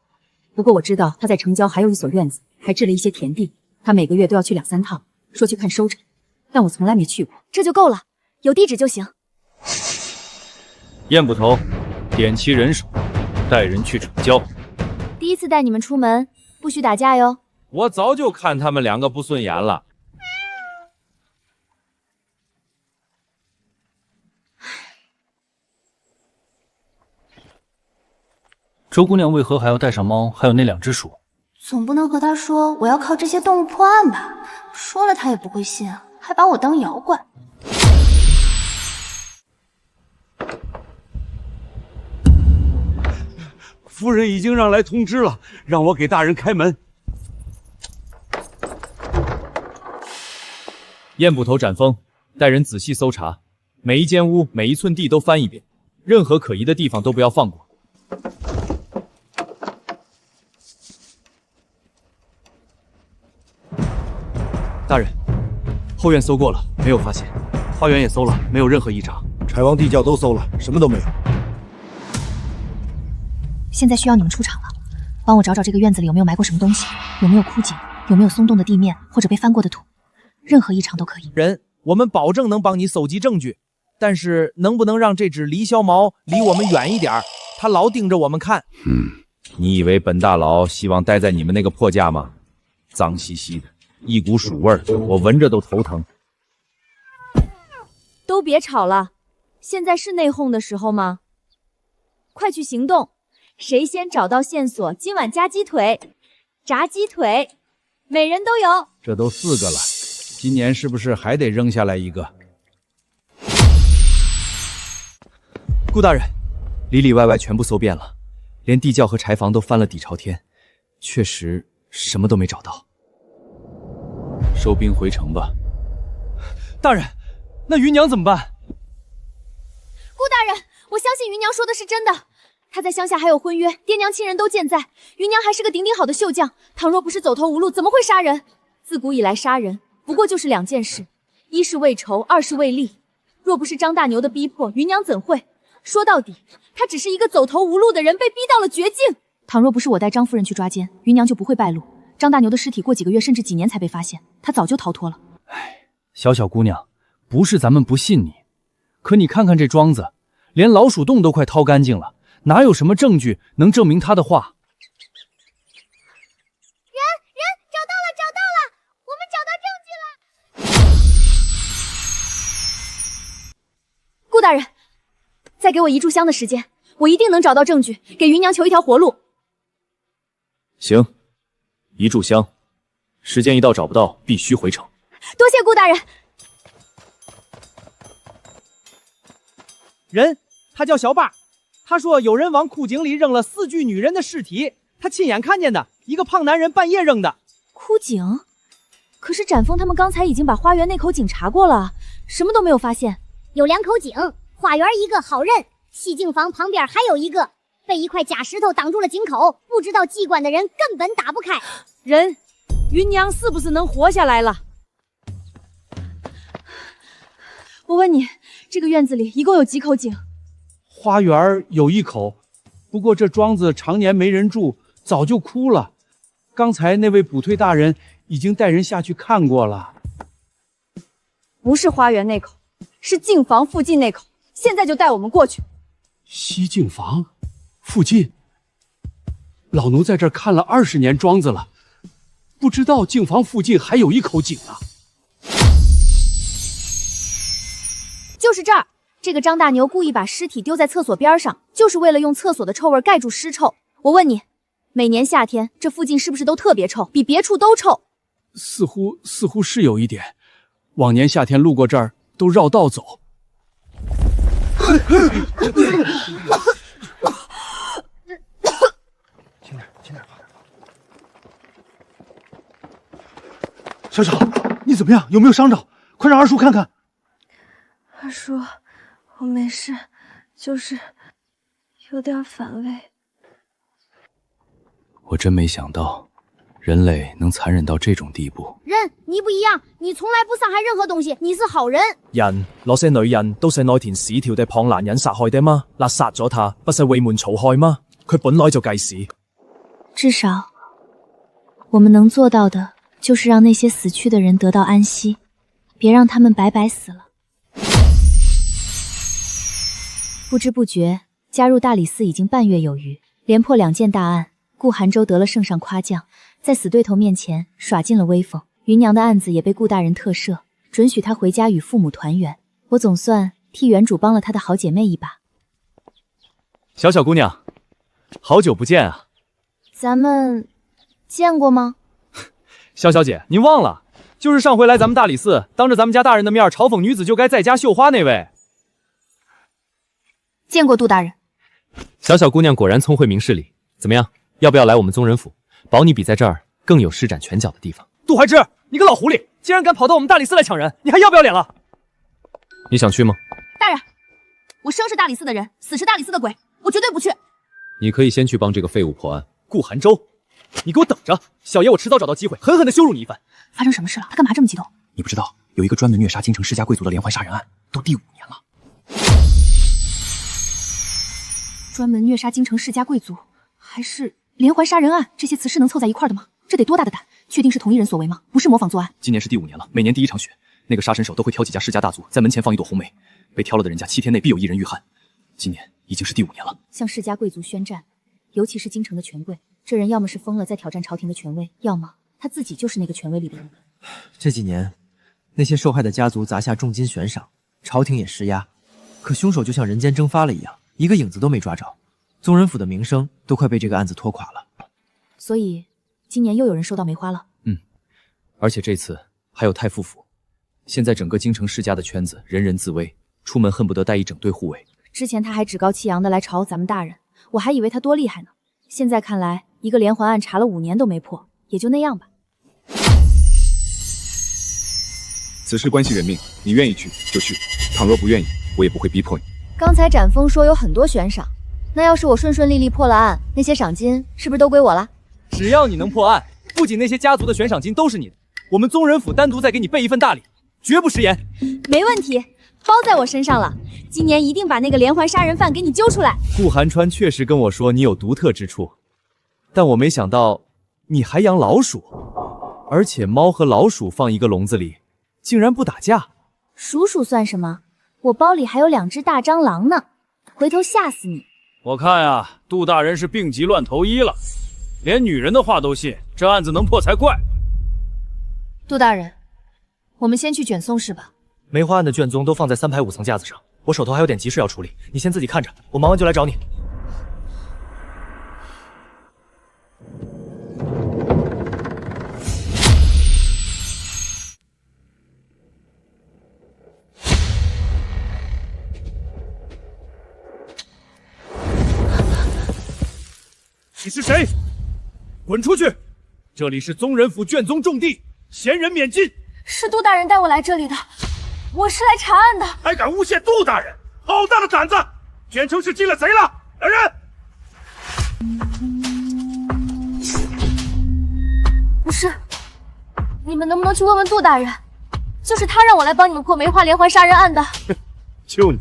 我知道他在城郊还有一所院子，还置了一些田地，他每个月都要去2、3趟，说去看收成，但我从来没去过。这就够了，有地址就行。燕捕头，点齐人手，带人去城郊。第一次带你们出门，不许打架哟。我早就看他们2个不顺眼了。周姑娘为何还要带上猫，还有那2只鼠？总不能和他说我要靠这些动物破案吧？说了他也不会信，还把我当妖怪。夫人已经让来通知了，让我给大人开门。燕捕头展峰，带人仔细搜查，每一间屋、每一寸地都翻一遍，任何可疑的地方都不要放过。大人，后院搜过了，没有发现；花园也搜了，没有任何异常。柴王地窖都搜了，什么都没有。现在需要你们出场了，帮我找找这个院子里有没有埋过什么东西，有没有枯井，有没有松动的地面或者被翻过的土，任何异常都可以。人，我们保证能帮你搜集证据，但是能不能让这只李小毛离我们远一点？他老盯着我们看。你以为本大佬希望待在你们那个破家吗？脏兮兮的，一股鼠味儿，我闻着都头疼。都别吵了，现在是内讧的时候吗？快去行动！谁先找到线索，今晚加鸡腿、炸鸡腿，每人都有。这都4个了，今年是不是还得扔下来一个？顾大人，里里外外全部搜遍了，连地窖和柴房都翻了底朝天，确实什么都没找到。收兵回城吧。大人，那芸娘怎么办？顾大人，我相信芸娘说的是真的。她在乡下还有婚约，爹娘亲人都健在，芸娘还是个顶顶好的绣匠。倘若不是走投无路，怎么会杀人？自古以来杀人不过就是2件事，一是为仇，二是为利。若不是张大牛的逼迫，芸娘怎会？说到底，她只是一个走投无路的人，被逼到了绝境。倘若不是我带张夫人去抓奸，芸娘就不会败露。张大牛的尸体过几个月甚至几年才被发现，他早就逃脱了。小小姑娘，不是咱们不信你，可你看看这庄子，连老鼠洞都快掏干净了，哪有什么证据能证明他的话？人，找到了，我们找到证据了。顾大人，再给我1炷香的时间，我一定能找到证据，给芸娘求一条活路。行，1炷香，时间一到找不到，必须回城。多谢顾大人。人，他叫小八，他说有人往枯井里扔了4具女人的尸体，他亲眼看见的，一个胖男人半夜扔的。枯井？可是展峰他们刚才已经把花园那口井查过了，什么都没有发现。有2口井，花园一个好认，西净房旁边还有一个，被一块假石头挡住了井口，不知道机关的人根本打不开。人，芸娘是不是能活下来了？我问你，这个院子里一共有几口井？花园有1口，不过这庄子常年没人住，早就枯了。刚才那位捕退大人已经带人下去看过了。不是花园那口，是净房附近那口，现在就带我们过去。西净房附近，老奴在这儿看了20年庄子了，不知道净房附近还有1口井呢。就是这儿，这个张大牛故意把尸体丢在厕所边上，就是为了用厕所的臭味盖住尸臭。我问你，每年夏天这附近是不是都特别臭，比别处都臭？似乎是有一点，往年夏天路过这儿都绕道走。小小，你怎么样？有没有伤着？快让二叔看看。二叔，我没事，就是有点反胃。我真没想到，人类能残忍到这种地步。人，你不一样，你從來不傷害任何東西，你是好人。人，那些女人都是內田屎條的胖男人殺害的嗎？那殺咗他，不是為門曹害嗎？佢本來就該死。至少，我们能做到的，就是让那些死去的人得到安息，别让他们白白死了。不知不觉，加入大理寺已经半月有余，连破2件大案。顾寒舟得了圣上夸奖，在死对头面前耍尽了威风。芸娘的案子也被顾大人特赦，准许她回家与父母团圆。我总算替原主帮了她的好姐妹一把。小小姑娘，好久不见啊！咱们见过吗？萧小姐，您忘了，就是上回来咱们大理寺，当着咱们家大人的面嘲讽女子就该在家绣花那位。见过杜大人。小小姑娘果然聪慧明事理，怎么样？要不要来我们宗人府？保你比在这儿更有施展拳脚的地方。杜怀之，你个老狐狸，竟然敢跑到我们大理寺来抢人，你还要不要脸了？你想去吗？大人，我生是大理寺的人，死是大理寺的鬼，我绝对不去。你可以先去帮这个废物破案。顾寒舟，你给我等着，小爷我迟早找到机会，狠狠地羞辱你一番。发生什么事了？他干嘛这么激动？你不知道，有一个专门虐杀京城世家贵族的连环杀人案，都第5年了。专门虐杀京城世家贵族，还是连环杀人案？这些词是能凑在一块的吗？这得多大的胆？确定是同一人所为吗？不是模仿作案？今年是第5年了，每年第1场雪，那个杀神手都会挑几家世家大族，在门前放一朵红梅，被挑了的人家7天内必有1人遇害。今年已经是第5年了。向世家贵族宣战，尤其是京城的权贵，这人要么是疯了在挑战朝廷的权威，要么他自己就是那个权威里的人。这几年，那些受害的家族砸下重金悬赏，朝廷也施压，可凶手就像人间蒸发了一样，一个影子都没抓着。宗人府的名声都快被这个案子拖垮了。所以，今年又有人收到梅花了。而且这次还有太傅府。现在整个京城世家的圈子，人人自危，出门恨不得带一整队护卫。之前他还趾高气扬的来朝咱们大人，我还以为他多厉害呢。现在看来，一个连环案查了5年都没破，也就那样吧。此事关系人命，你愿意去就去，倘若不愿意，我也不会逼迫你。刚才展峰说有很多悬赏，那要是我顺顺利利破了案，那些赏金是不是都归我了？只要你能破案，不仅那些家族的悬赏金都是你的，我们宗人府单独再给你备一份大礼，绝不食言。没问题，包在我身上了。今年一定把那个连环杀人犯给你揪出来。顾寒川确实跟我说你有独特之处，但我没想到你还养老鼠，而且猫和老鼠放一个笼子里，竟然不打架。鼠鼠算什么？我包里还有2只大蟑螂呢，回头吓死你。我看呀，杜大人是病急乱投医了，连女人的话都信，这案子能破才怪。杜大人，我们先去卷松是吧？梅花案的卷宗都放在3排5层架子上，我手头还有点急事要处理，你先自己看着，我忙完就来找你。你是谁？滚出去！这里是宗人府卷宗重地，闲人免进。是杜大人带我来这里的，我是来查案的。还敢诬陷杜大人，好大的胆子！卷城是进了贼了！来人！不是，你们能不能去问问杜大人？就是他让我来帮你们破梅花连环杀人案的。就你，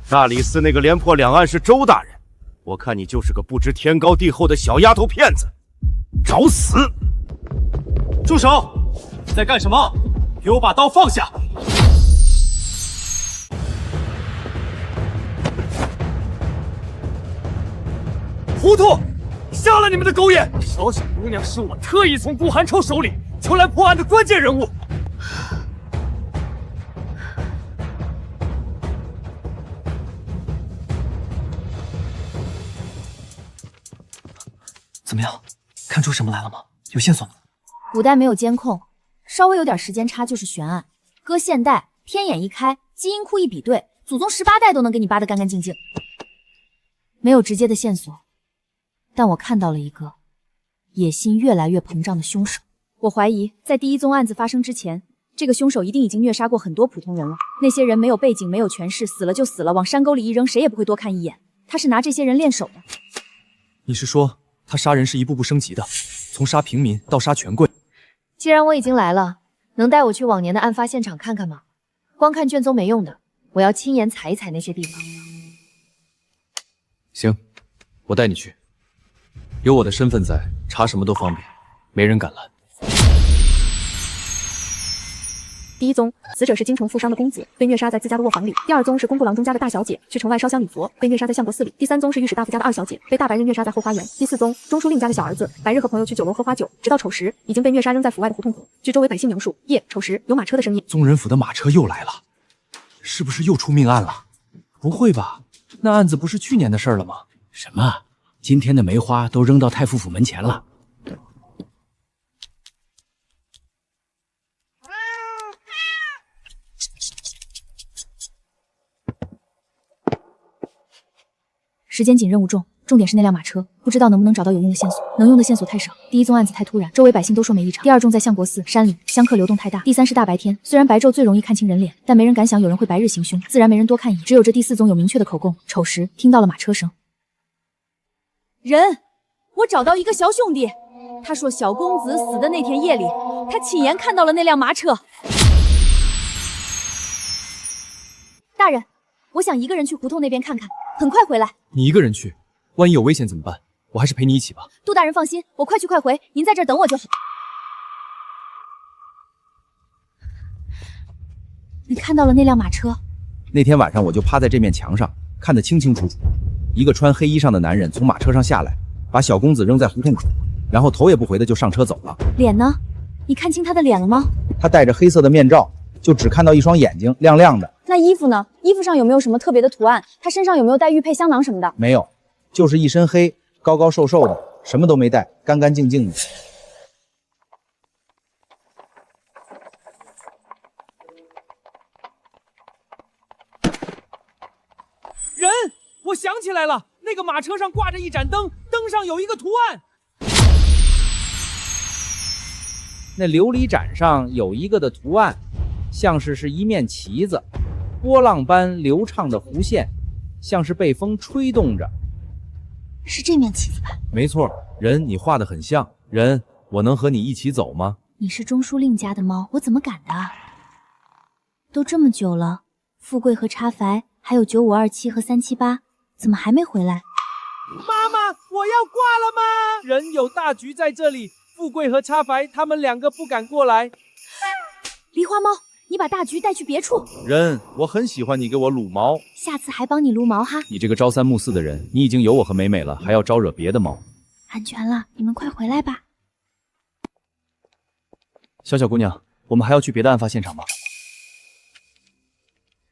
大理寺那个连破2案是周大人，我看你就是个不知天高地厚的小丫头片子，找死！住手！你在干什么？给我把刀放下！糊涂！杀了你们的狗眼！小小姑娘是我特意从顾寒秋手里求来破案的关键人物。怎么样？看出什么来了吗？有线索吗？古代没有监控，稍微有点时间差就是悬案。搁现代，天眼一开，基因库一比对，祖宗18代都能给你扒得干干净净。没有直接的线索，但我看到了一个野心越来越膨胀的凶手。我怀疑，在第1宗案子发生之前，这个凶手一定已经虐杀过很多普通人了。那些人没有背景，没有权势，死了就死了，往山沟里一扔，谁也不会多看一眼。他是拿这些人练手的。你是说他杀人是一步步升级的，从杀平民到杀权贵？既然我已经来了，能带我去往年的案发现场看看吗？光看卷宗没用的，我要亲眼踩一踩那些地方。行，我带你去。有我的身份在，查什么都方便，没人敢拦。第1宗，死者是京城富商的公子，被虐杀在自家的卧房里。第2宗是工部郎中家的大小姐，去城外烧香礼佛，被虐杀在相国寺里。第3宗是御史大夫家的2小姐，被大白人虐杀在后花园。第4宗，中书令家的小儿子，白日和朋友去酒楼喝花酒，直到丑时已经被虐杀扔在府外的胡同口。据周围百姓描述，夜丑时有马车的声音。宗人府的马车又来了，是不是又出命案了？不会吧，那案子不是去年的事了吗？什么？今天的梅花都扔到太傅府门前了。时间紧，任务重，重点是那辆马车，不知道能不能找到有用的线索。能用的线索太少。第1宗案子太突然，周围百姓都说没异常。第2宗在相国寺山里，香客流动太大。第3是大白天，虽然白昼最容易看清人脸，但没人敢想有人会白日行凶，自然没人多看一眼。只有这第4宗有明确的口供，丑时听到了马车声。人，我找到一个小兄弟，他说小公子死的那天夜里，他亲眼看到了那辆马车。大人，我想一个人去胡同那边看看，很快回来。你一个人去，万一有危险怎么办？我还是陪你一起吧。杜大人放心，我快去快回，您在这儿等我就好。你看到了那辆马车？那天晚上我就趴在这面墙上，看得清清楚楚。一个穿黑衣裳的男人从马车上下来，把小公子扔在胡同口，然后头也不回的就上车走了。脸呢？你看清他的脸了吗？他戴着黑色的面罩，就只看到一双眼睛亮亮的。那衣服呢？衣服上有没有什么特别的图案？他身上有没有带玉佩、香囊什么的？没有，就是一身黑，高高瘦瘦的，什么都没带，干干净净的。人，我想起来了，那个马车上挂着一盏灯，灯上有一个图案。那琉璃盏上有一个的图案，像是一面旗子，波浪般流畅的弧线，像是被风吹动着。是这面旗子吧？没错，人，你画得很像。人，我能和你一起走吗？你是钟书令家的猫，我怎么敢的？都这么久了，富贵和茶樊还有9527和378，怎么还没回来？妈妈，我要挂了吗？人有大局在这里，富贵和茶樊他们两个不敢过来。梨花猫，你把大局带去别处。人，我很喜欢你给我撸毛，下次还帮你撸毛哈。你这个朝三暮四的人，你已经有我和美美了，还要招惹别的猫。安全了，你们快回来吧。小姑娘，我们还要去别的案发现场吗？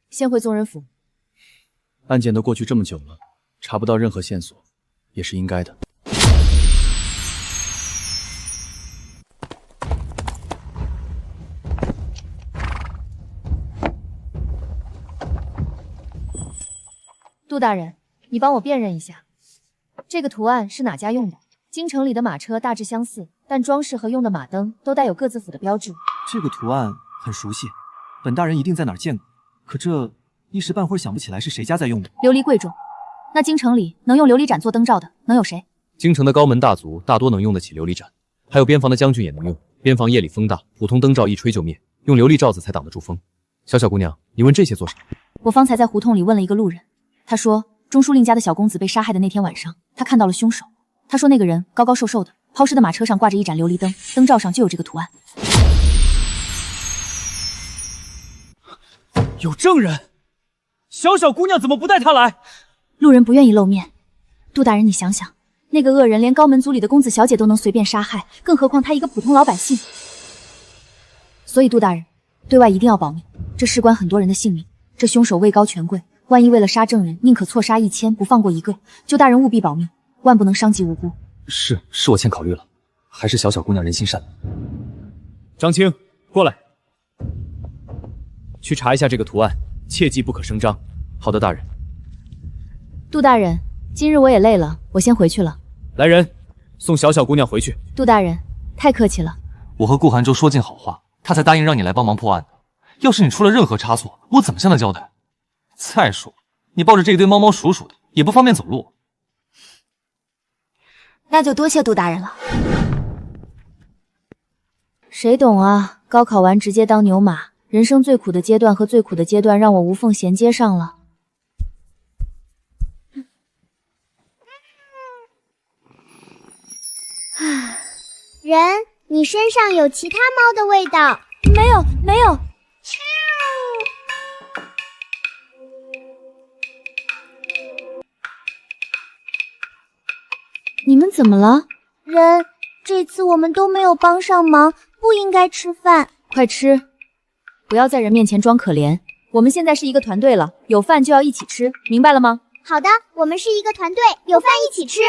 先回宗人府。案件都过去这么久了，查不到任何线索，也是应该的。杜大人，你帮我辨认一下，这个图案是哪家用的？京城里的马车大致相似，但装饰和用的马灯都带有各自府的标志。这个图案很熟悉，本大人一定在哪儿见过，可这一时半会儿想不起来是谁家在用的。琉璃贵重，那京城里能用琉璃盏做灯罩的能有谁？京城的高门大族大多能用得起琉璃盏，还有边防的将军也能用。边防夜里风大，普通灯罩一吹就灭，用琉璃罩子才挡得住风。小姑娘，你问这些做啥？我方才在胡同里问了一个路人，他说钟书令家的小公子被杀害的那天晚上，他看到了凶手。他说那个人高高瘦瘦的，抛尸的马车上挂着一盏琉璃灯，灯罩上就有这个图案。有证人，小姑娘怎么不带他来？路人不愿意露面。杜大人，你想想，那个恶人连高门族里的公子小姐都能随便杀害，更何况他一个普通老百姓。所以杜大人，对外一定要保密，这事关很多人的性命。这凶手位高权贵，万一为了杀证人，宁可错杀1000不放过一个，就大人务必保密，万不能伤及无辜。是我欠考虑了，还是小姑娘人心善良。张青，过来，去查一下这个图案，切记不可声张。好的，大人。杜大人，今日我也累了，我先回去了。来人，送小姑娘回去。杜大人，太客气了。我和顾寒舟说尽好话，他才答应让你来帮忙破案的。要是你出了任何差错，我怎么向他交代？再说，你抱着这一堆猫猫鼠鼠的，也不方便走路。那就多谢杜大人了。谁懂啊？高考完直接当牛马，人生最苦的阶段和最苦的阶段让我无缝衔接上了。人，你身上有其他猫的味道。没有，没有。你们怎么了？人，这次我们都没有帮上忙，不应该吃饭。快吃，不要在人面前装可怜。我们现在是一个团队了，有饭就要一起吃，明白了吗？好的，我们是一个团队，有饭一起吃。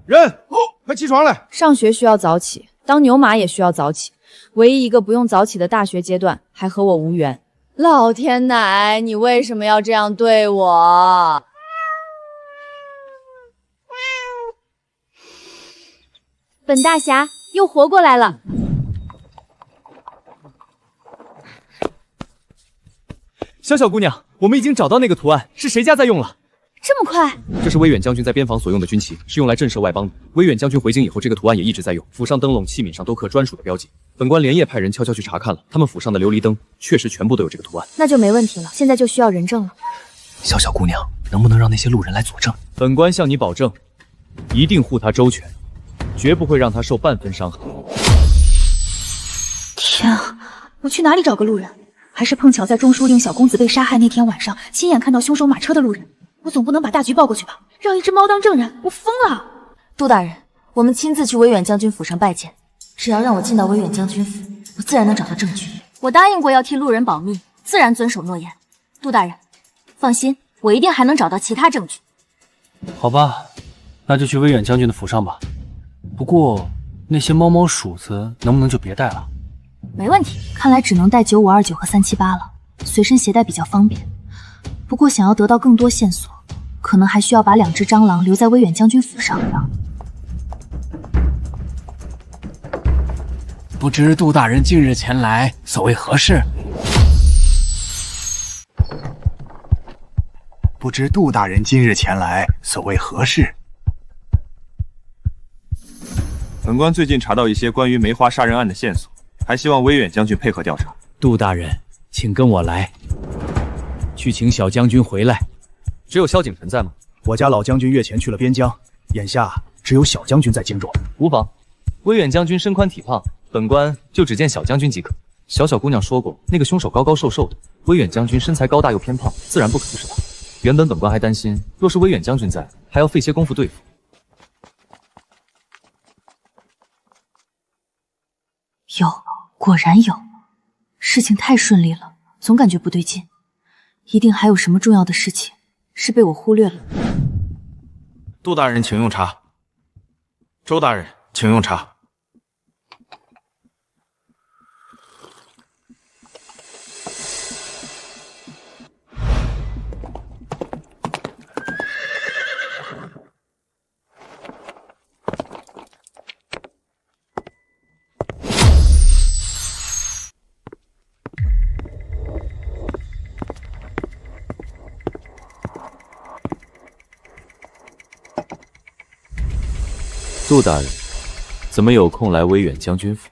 人，快起床来！上学需要早起，当牛马也需要早起。唯一一个不用早起的大学阶段，还和我无缘。老天奶，你为什么要这样对我？本大侠又活过来了。小姑娘，我们已经找到那个图案，是谁家在用了？这么快？这是威远将军在边防所用的军旗，是用来震慑外邦的。威远将军回京以后，这个图案也一直在用。府上灯笼、器皿上都刻专属的标记。本官连夜派人悄悄去查看了，他们府上的琉璃灯确实全部都有这个图案。那就没问题了，现在就需要人证了。小小姑娘，能不能让那些路人来佐证？本官向你保证，一定护他周全，绝不会让他受半分伤害。天啊，我去哪里找个路人？还是碰巧在中书令小公子被杀害那天晚上，亲眼看到凶手马车的路人。我总不能把大局报过去吧？让一只猫当证人，我疯了！杜大人，我们亲自去威远将军府上拜见。只要让我进到威远将军府，我自然能找到证据。我答应过要替路人保密，自然遵守诺言。杜大人，放心，我一定还能找到其他证据。好吧，那就去威远将军的府上吧。不过那些猫猫鼠子能不能就别带了？没问题，看来只能带9529和378了，随身携带比较方便。不过想要得到更多线索，可能还需要把2只蟑螂留在威远将军府上。不知杜大人近日前来，所谓何事？不知杜大人今日前来，所谓何事？本官最近查到一些关于梅花杀人案的线索，还希望威远将军配合调查。杜大人，请跟我来，去请小将军回来。只有萧景臣在吗？我家老将军月前去了边疆，眼下只有小将军在京中。无妨，威远将军身宽体胖，本官就只见小将军即可。小小姑娘说过，那个凶手高高瘦瘦的，威远将军身材高大又偏胖，自然不可能是他。原本本官还担心，若是威远将军在，还要费些功夫对付。有，果然有。事情太顺利了，总感觉不对劲，一定还有什么重要的事情是被我忽略了。杜大人，请用茶。周大人，请用茶。杜大人，怎么有空来威远将军府？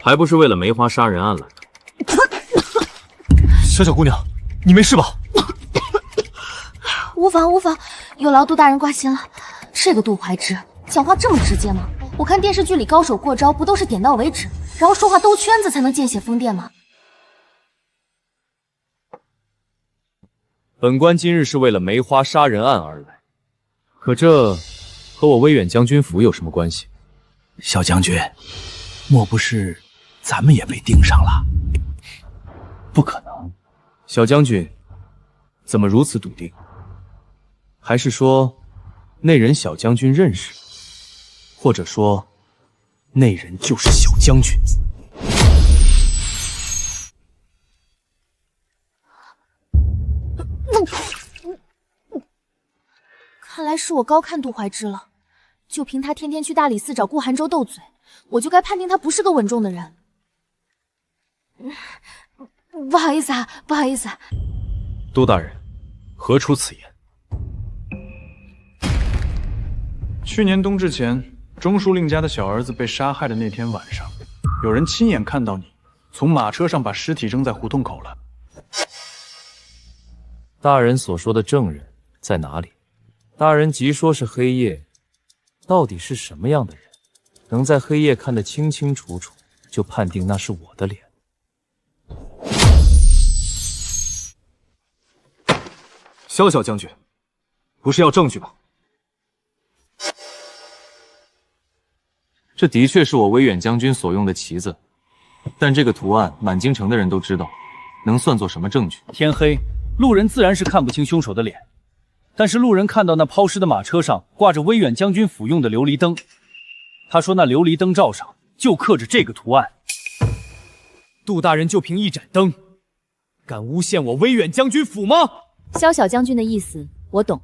还不是为了梅花杀人案来的？小小姑娘，你没事吧？无妨无妨，有劳杜大人挂心了。这个杜怀之讲话这么直接吗？我看电视剧里高手过招不都是点到为止，然后说话兜圈子才能见血封电吗？本官今日是为了梅花杀人案而来，可这和我威远将军府有什么关系？小将军，莫不是咱们也被盯上了？不可能，小将军怎么如此笃定？还是说那人小将军认识？或者说那人就是小将军？看来是我高看杜怀之了。就凭他天天去大理寺找顾寒舟斗嘴，我就该判定他不是个稳重的人。不好意思啊，不好意思啊。杜大人，何出此言？去年冬至前，中书令家的小儿子被杀害的那天晚上，有人亲眼看到你从马车上把尸体扔在胡同口了。大人所说的证人在哪里？大人即说是黑夜，到底是什么样的人，能在黑夜看得清清楚楚，就判定那是我的脸？萧小将军，不是要证据吗？这的确是我威远将军所用的旗子，但这个图案满京城的人都知道，能算作什么证据？天黑，路人自然是看不清凶手的脸，但是路人看到那抛尸的马车上挂着威远将军府用的琉璃灯，他说那琉璃灯罩上就刻着这个图案。杜大人就凭一盏灯，敢诬陷我威远将军府吗？萧小将军的意思我懂，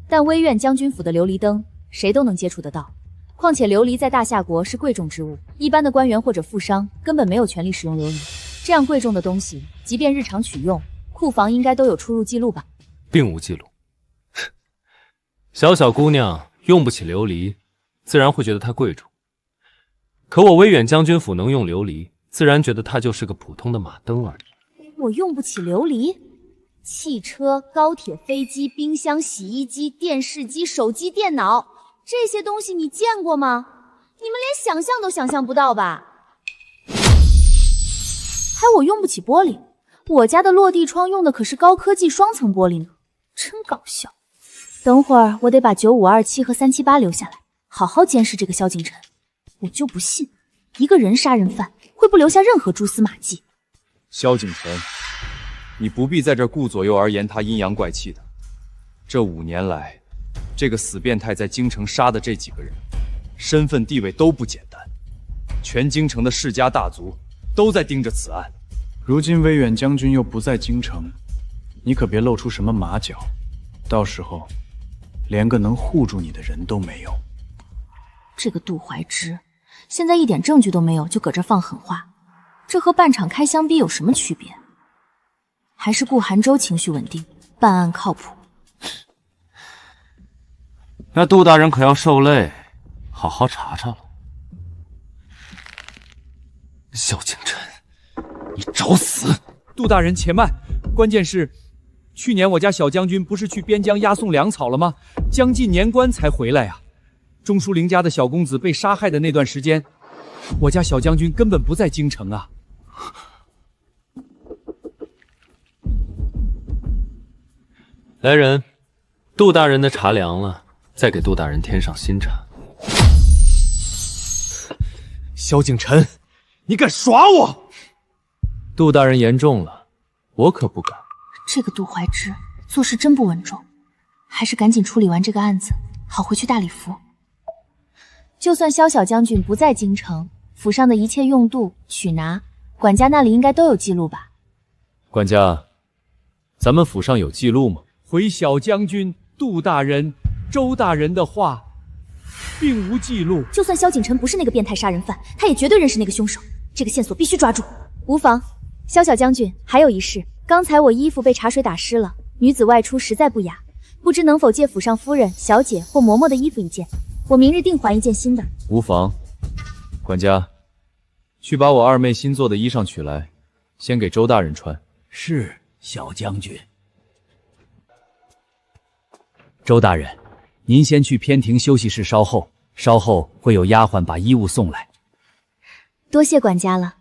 但威远将军府的琉璃灯谁都能接触得到，况且琉璃在大夏国是贵重之物，一般的官员或者富商根本没有权利使用琉璃。这样贵重的东西，即便日常取用，库房应该都有出入记录吧？并无记录。小小姑娘用不起琉璃，自然会觉得它贵重。可我威远将军府能用琉璃，自然觉得它就是个普通的马灯而已。我用不起琉璃？汽车、高铁、飞机、冰箱、洗衣机、电视机、手机、电脑，这些东西你见过吗？你们连想象都想象不到吧？还我用不起玻璃，我家的落地窗用的可是高科技双层玻璃呢，真搞笑。等会儿我得把9527和378留下来，好好监视这个萧景琛。我就不信，一个人杀人犯会不留下任何蛛丝马迹。萧景琛，你不必在这顾左右而言他阴阳怪气的。这5年来，这个死变态在京城杀的这几个人，身份地位都不简单，全京城的世家大族都在盯着此案。如今威远将军又不在京城，你可别露出什么马脚，到时候连个能护住你的人都没有。这个杜怀之，现在一点证据都没有，就搁这放狠话，这和办场开香槟有什么区别？还是顾寒舟情绪稳定，办案靠谱。那杜大人可要受累，好好查查了。萧景琛，你找死！杜大人且慢，关键是，去年我家小将军不是去边疆押送粮草了吗？将近年关才回来啊。钟书玲家的小公子被杀害的那段时间，我家小将军根本不在京城啊。来人，杜大人的茶凉了，再给杜大人添上新茶。萧景琛，你敢耍我！杜大人言重了，我可不敢。这个杜怀之做事真不稳重，还是赶紧处理完这个案子，好回去大礼服。就算萧小将军不在京城，府上的一切用度、取拿，管家那里应该都有记录吧？管家，咱们府上有记录吗？回小将军、杜大人、周大人的话，并无记录。就算萧景琛不是那个变态杀人犯，他也绝对认识那个凶手。这个线索必须抓住。无妨，萧小将军，还有一事，刚才我衣服被茶水打湿了，女子外出实在不雅，不知能否借府上夫人、小姐或嬷嬷的衣服一件？我明日定还一件新的。无妨。管家，去把我二妹新做的衣裳取来，先给周大人穿。是，小将军。周大人，您先去偏庭休息室稍后，稍后会有丫鬟把衣物送来。多谢管家了。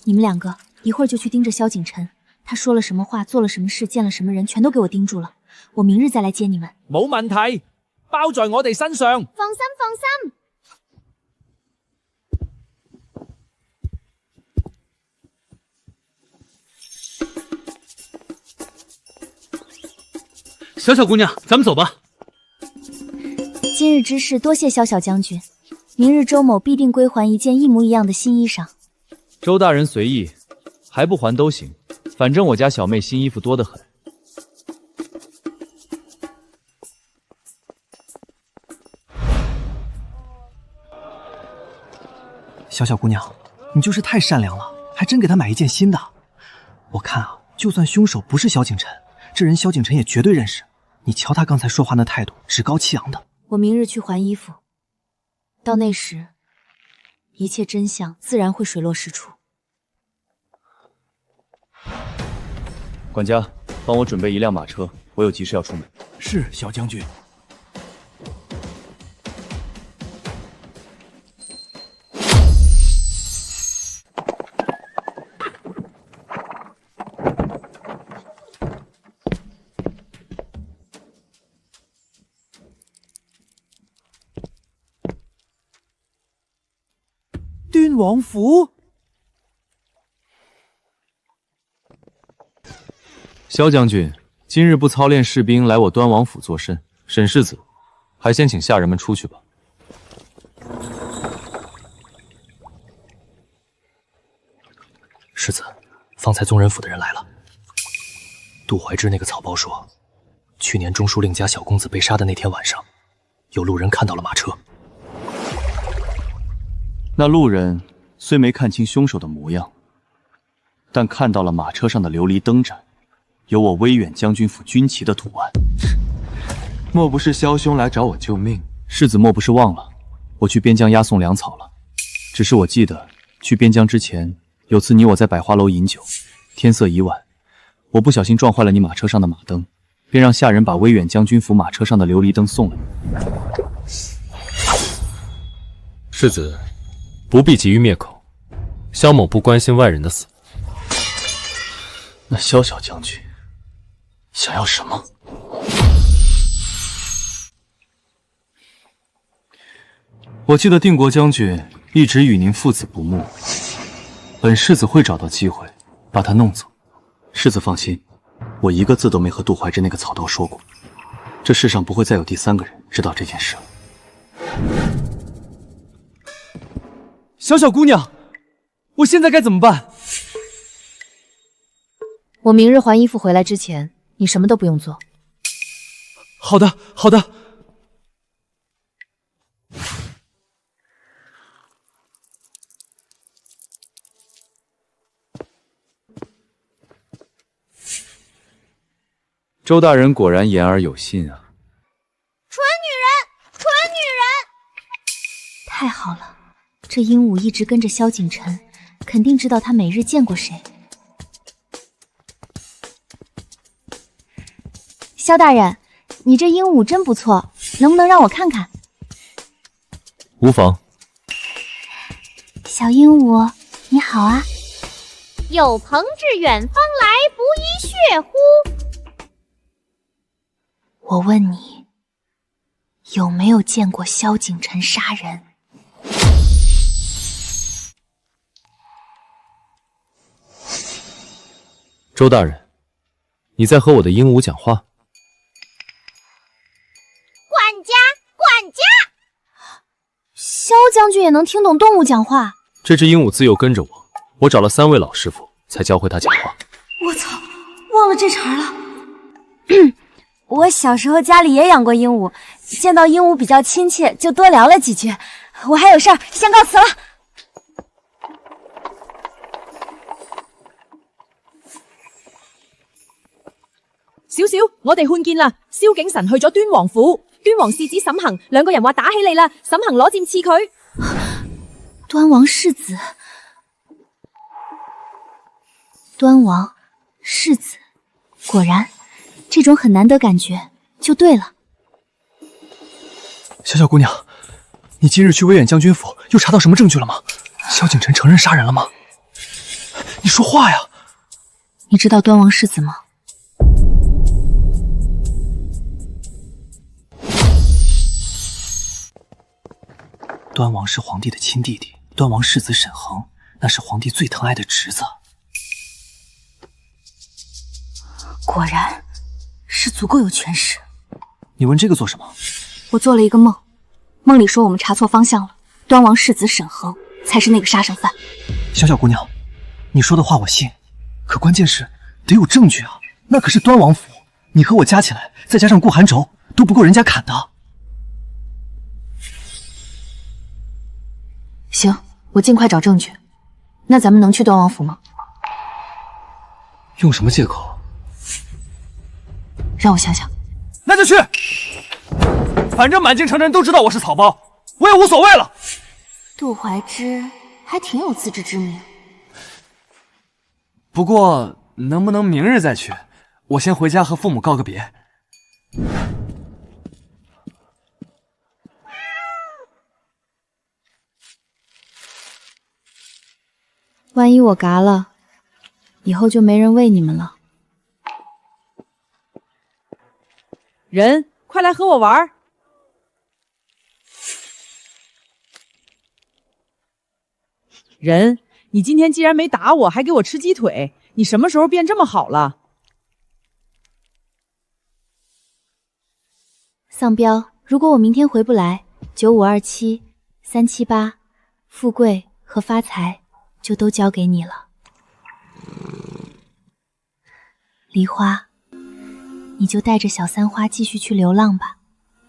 你们两个一会儿就去盯着萧景琛，他说了什么话，做了什么事，见了什么人，全都给我盯住了。我明日再来接你们。冇問題，包在我哋身上。放心，放心。小姑娘，咱们走吧。今日之事多谢萧小将军，明日周某必定归还一件一模一样的新衣裳。周大人随意，还不还都行，反正我家小妹新衣服多得很。小姑娘，你就是太善良了，还真给他买一件新的。我看啊，就算凶手不是萧景琛，这人萧景琛也绝对认识。你瞧他刚才说话那态度，趾高气扬的。我明日去还衣服，到那时，一切真相自然会水落石出。管家，帮我准备一辆马车，我有急事要出门。是，小将军。端王府，萧将军，今日不操练士兵来我端王府作甚？沈世子，还先请下人们出去吧。世子，方才宗人府的人来了。杜怀之那个草包说，去年钟书令家小公子被杀的那天晚上，有路人看到了马车。那路人虽没看清凶手的模样，但看到了马车上的琉璃灯盏，有我威远将军府军旗的图案。莫不是萧兄来找我救命？世子莫不是忘了，我去边疆押送粮草了。只是我记得去边疆之前，有次你我在百花楼饮酒，天色已晚，我不小心撞坏了你马车上的马灯，便让下人把威远将军府马车上的琉璃灯送了你。世子不必急于灭口，萧某不关心外人的死。那萧小将军想要什么？我记得定国将军一直与您父子不睦，本世子会找到机会把他弄走。世子放心，我一个字都没和杜怀之那个草刀说过。这世上不会再有第三个人知道这件事了。小姑娘，我现在该怎么办？我明日还衣服回来之前，你什么都不用做。好的，好的。周大人果然言而有信啊！蠢女人，蠢女人！太好了，这鹦鹉一直跟着萧景琛，肯定知道他每日见过谁。萧大人，你这鹦鹉真不错，能不能让我看看？无妨。小鹦鹉，你好啊！有朋自远方来，不亦乐乎？我问你，有没有见过萧景琛杀人？周大人，你在和我的鹦鹉讲话？管家，管家！萧将军也能听懂动物讲话？这只鹦鹉自幼跟着我，我找了3位老师傅才教会它讲话。我操，忘了这茬了。我小时候家里也养过鹦鹉，见到鹦鹉比较亲切，就多聊了几句。我还有事儿，先告辞了。小小，我哋看見啦，萧景臣去咗端王府，端王世子沈恒兩個人話打起嚟啦，沈恒攞劍刺佢。端王世子，端王世子，果然。这种很难得感觉就对了。小姑娘，你今日去威远将军府，又查到什么证据了吗？萧景琛承认杀人了吗？你说话呀！你知道端王世子吗？端王是皇帝的亲弟弟，端王世子沈恒，那是皇帝最疼爱的侄子。果然。是足够有权势。你问这个做什么？我做了一个梦，梦里说我们查错方向了，端王世子沈恒才是那个杀生犯。小姑娘，你说的话我信，可关键是得有证据啊！那可是端王府，你和我加起来，再加上顾寒轴，都不够人家砍的。行，我尽快找证据。那咱们能去端王府吗？用什么借口？让我想想，那就去。反正满京城人都知道我是草包，我也无所谓了。杜怀之还挺有自知之明。不过能不能明日再去？我先回家和父母告个别。万一我嘎了，以后就没人喂你们了。人，快来和我玩！人，你今天既然没打我，还给我吃鸡腿，你什么时候变这么好了？丧彪，如果我明天回不来，9527、378、富贵和发财就都交给你了。梨花。你就带着小三花继续去流浪吧，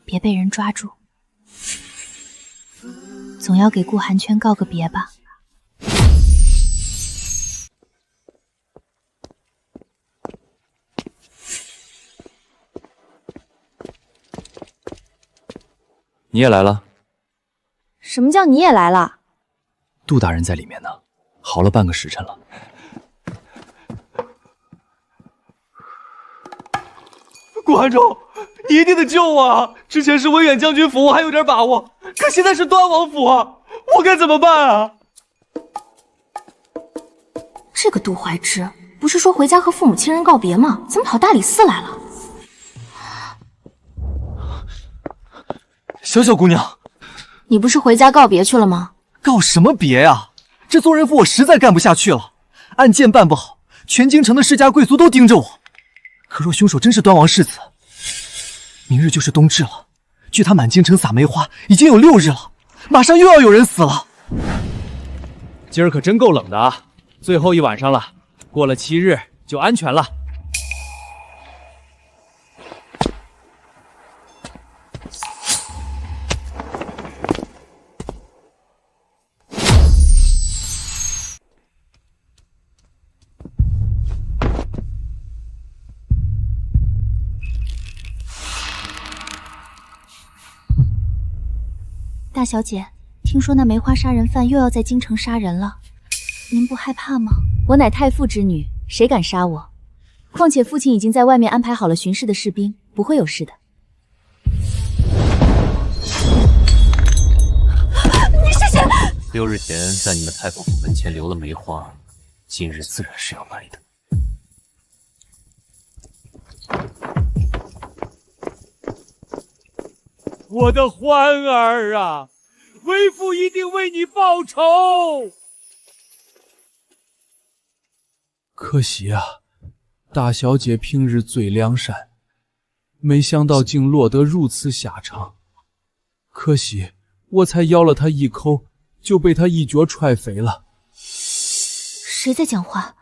别被人抓住。总要给顾寒轩告个别吧。你也来了？什么叫你也来了？杜大人在里面呢，好了半个时辰了。顾寒州，你一定得救我啊！之前是威远将军府，我还有点把握，可现在是端王府啊，我该怎么办啊？这个杜怀之不是说回家和父母亲人告别吗？怎么跑大理寺来了？小小姑娘，你不是回家告别去了吗？告什么别呀！这宗人府我实在干不下去了，案件办不好，全京城的世家贵族都盯着我。可若凶手真是端王世子，明日就是冬至了，据他满京城撒梅花已经有6日了，马上又要有人死了。今儿可真够冷的啊！最后一晚上了，过了7日就安全了。大小姐，听说那梅花杀人犯又要在京城杀人了，您不害怕吗？我乃太傅之女，谁敢杀我？况且父亲已经在外面安排好了巡视的士兵，不会有事的。你是谁？6日前在你们太傅府门前留了梅花，今日自然是要来的。我的欢儿啊，为父一定为你报仇。可惜啊，大小姐平日最良善，没想到竟落得如此下场。可惜我才咬了她一口，就被她一脚踹飞了。谁在讲话？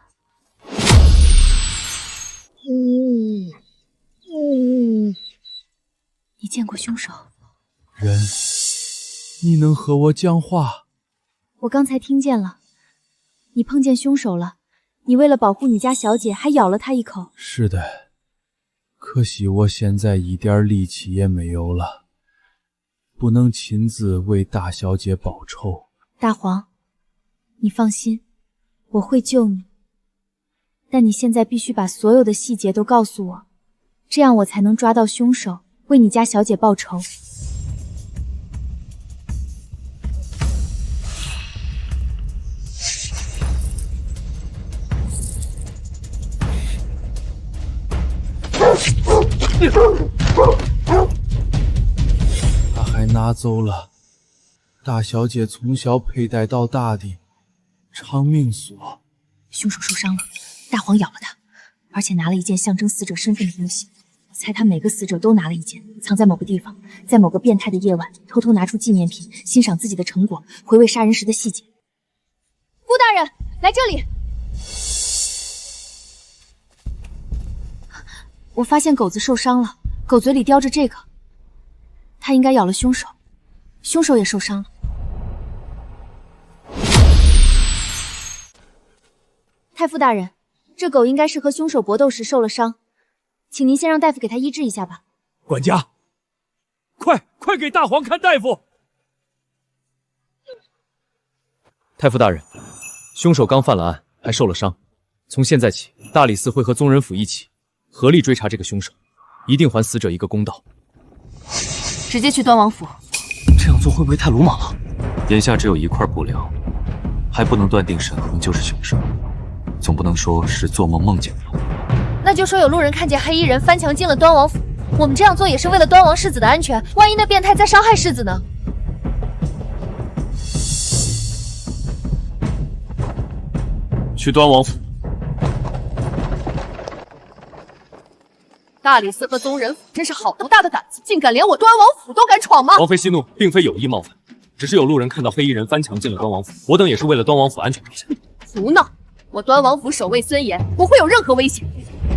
你见过凶手？人，你能和我讲话？我刚才听见了，你碰见凶手了。你为了保护你家小姐，还咬了她一口。是的，可惜我现在一点力气也没有了，不能亲自为大小姐报仇。大黄，你放心，我会救你。但你现在必须把所有的细节都告诉我，这样我才能抓到凶手，为你家小姐报仇。他还拿走了大小姐从小佩戴到大的长命锁。凶手受伤了，大黄咬了他，而且拿了一件象征死者身份的东西。我猜他每个死者都拿了一件，藏在某个地方，在某个变态的夜晚，偷偷拿出纪念品，欣赏自己的成果，回味杀人时的细节。顾大人，来这里！我发现狗子受伤了，狗嘴里叼着这个，他应该咬了凶手，凶手也受伤了。太傅大人，这狗应该是和凶手搏斗时受了伤，请您先让大夫给他医治一下吧。管家，快给大黄看大夫！太傅大人，凶手刚犯了案，还受了伤。从现在起，大理寺会和宗人府一起合力追查这个凶手，一定还死者一个公道。直接去端王府。这样做会不会太鲁莽了？眼下只有一块布料，还不能断定沈恒就是凶手，总不能说是做梦梦见的。那就说有路人看见黑衣人翻墙进了端王府，我们这样做也是为了端王世子的安全，万一那变态再伤害世子呢？去端王府。大理寺和宗人府真是好大的胆子，竟敢连我端王府都敢闯吗？王妃息怒，并非有意冒犯，只是有路人看到黑衣人翻墙进了端王府，我等也是为了端王府安全着想。胡闹！我端王府守卫森严，不会有任何危险。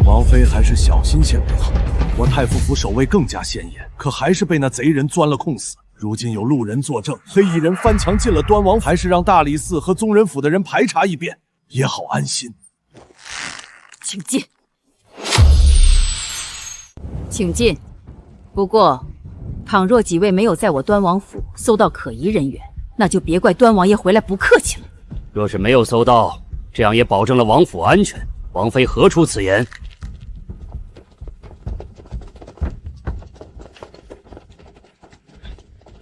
王妃还是小心些为好。我太傅府守卫更加森严，可还是被那贼人钻了空死。如今有路人作证，黑衣人翻墙进了端王府，还是让大理寺和宗人府的人排查一遍，也好安心。请进。请进。不过，倘若几位没有在我端王府搜到可疑人员，那就别怪端王爷回来不客气了。若是没有搜到，这样也保证了王府安全。王妃何出此言？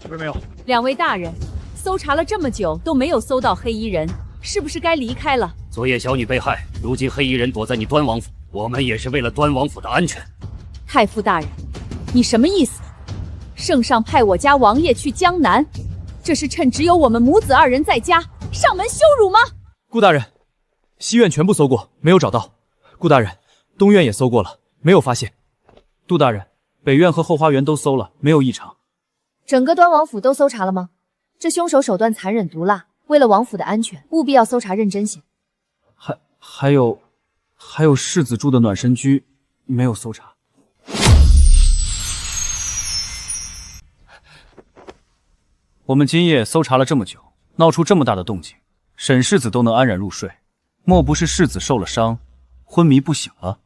这边没有。两位大人，搜查了这么久都没有搜到黑衣人，是不是该离开了？昨夜小女被害，如今黑衣人躲在你端王府，我们也是为了端王府的安全。太傅大人，你什么意思？圣上派我家王爷去江南，这是趁只有我们母子二人在家，上门羞辱吗？顾大人，西院全部搜过，没有找到。顾大人，东院也搜过了，没有发现。杜大人，北院和后花园都搜了，没有异常。整个端王府都搜查了吗？这凶手手段残忍毒辣，为了王府的安全，务必要搜查认真些。还有世子住的暖身居，没有搜查。我们今夜搜查了这么久，闹出这么大的动静，沈世子都能安然入睡，莫不是世子受了伤，昏迷不醒了？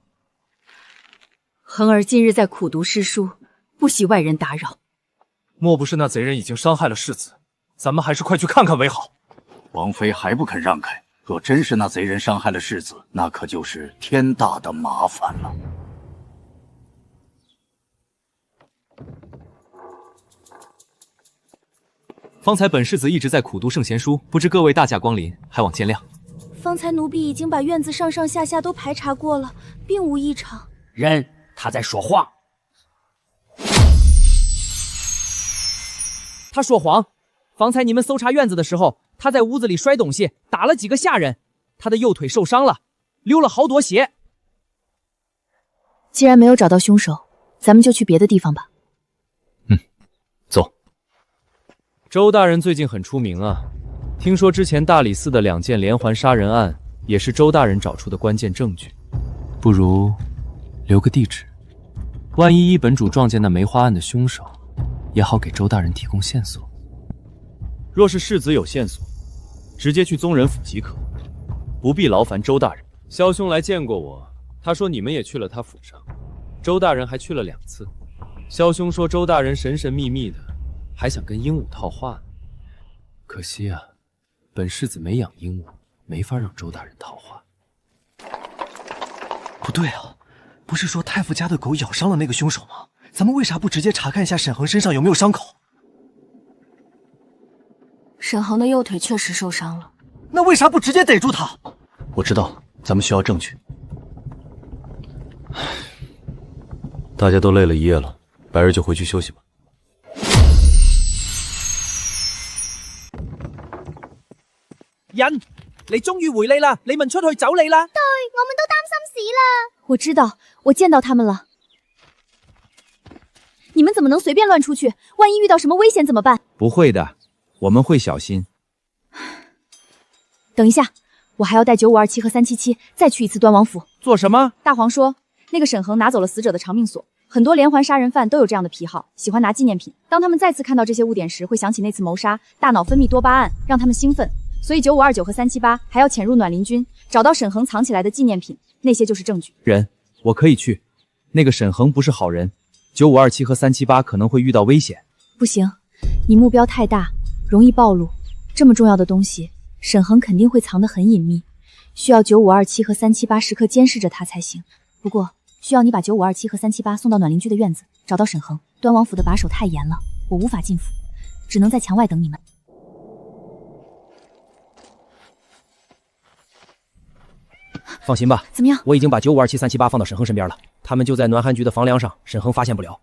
恒儿今日在苦读诗书，不喜外人打扰。莫不是那贼人已经伤害了世子？咱们还是快去看看为好。王妃还不肯让开，若真是那贼人伤害了世子，那可就是天大的麻烦了。方才本世子一直在苦读圣贤书，不知各位大驾光临，还望见谅。方才奴婢已经把院子上上下下都排查过了，并无异常。人，他在说谎。他说谎。方才你们搜查院子的时候，他在屋子里摔东西，打了几个下人，他的右腿受伤了，流了好多血。既然没有找到凶手，咱们就去别的地方吧。走。周大人最近很出名啊，听说之前大理寺的2件连环杀人案也是周大人找出的关键证据。不如留个地址，万一一本主撞见那梅花案的凶手，也好给周大人提供线索。若是世子有线索，直接去宗人府即可，不必劳烦周大人。萧兄来见过我，他说你们也去了他府上，周大人还去了2次。萧兄说周大人神神秘秘的，还想跟鹦鹉套话呢。可惜啊，本世子没养鹦鹉，没法让周大人套话。不对啊，不是说太傅家的狗咬伤了那个凶手吗？咱们为啥不直接查看一下沈恒身上有没有伤口？沈恒的右腿确实受伤了，那为啥不直接逮住他？我知道，咱们需要证据。大家都累了一夜了，白日就回去休息吧。人，你終於回嚟啦！你們出去走你啦！對，我們都擔心死了。我知道，我見到他們了。你們怎麼能隨便亂出去？萬一遇到什麼危險怎麼辦？不會的，我們會小心。等一下，我還要帶9527和377再去一次端王府。做什麼？大皇說，那個沈恒拿走了死者的長命鎖，很多連環殺人犯都有這樣的癖好，喜歡拿紀念品。當他們再次看到這些物點時，會想起那次謀殺，大腦分泌多巴胺，讓他們興奮。所以9529和378還要潛入暖林軍，找到沈恒藏起來的紀念品，那些就是證據。人，我可以去。那個沈恒不是好人，9527和378可能會遇到危險。不行，你目標太大，容易暴露。這麼重要的東西，沈恒肯定會藏得很隱秘，需要9527和378時刻監視着他才行。不過，需要你把9527和378送到暖林居的院子，找到沈恒。端王府的把守太嚴了，我無法進府，只能在牆外等你們。放心吧，怎麼樣？我已經把9527、378放到沈恒身邊了，他們就在暖寒局的房梁上，沈恒發現不了。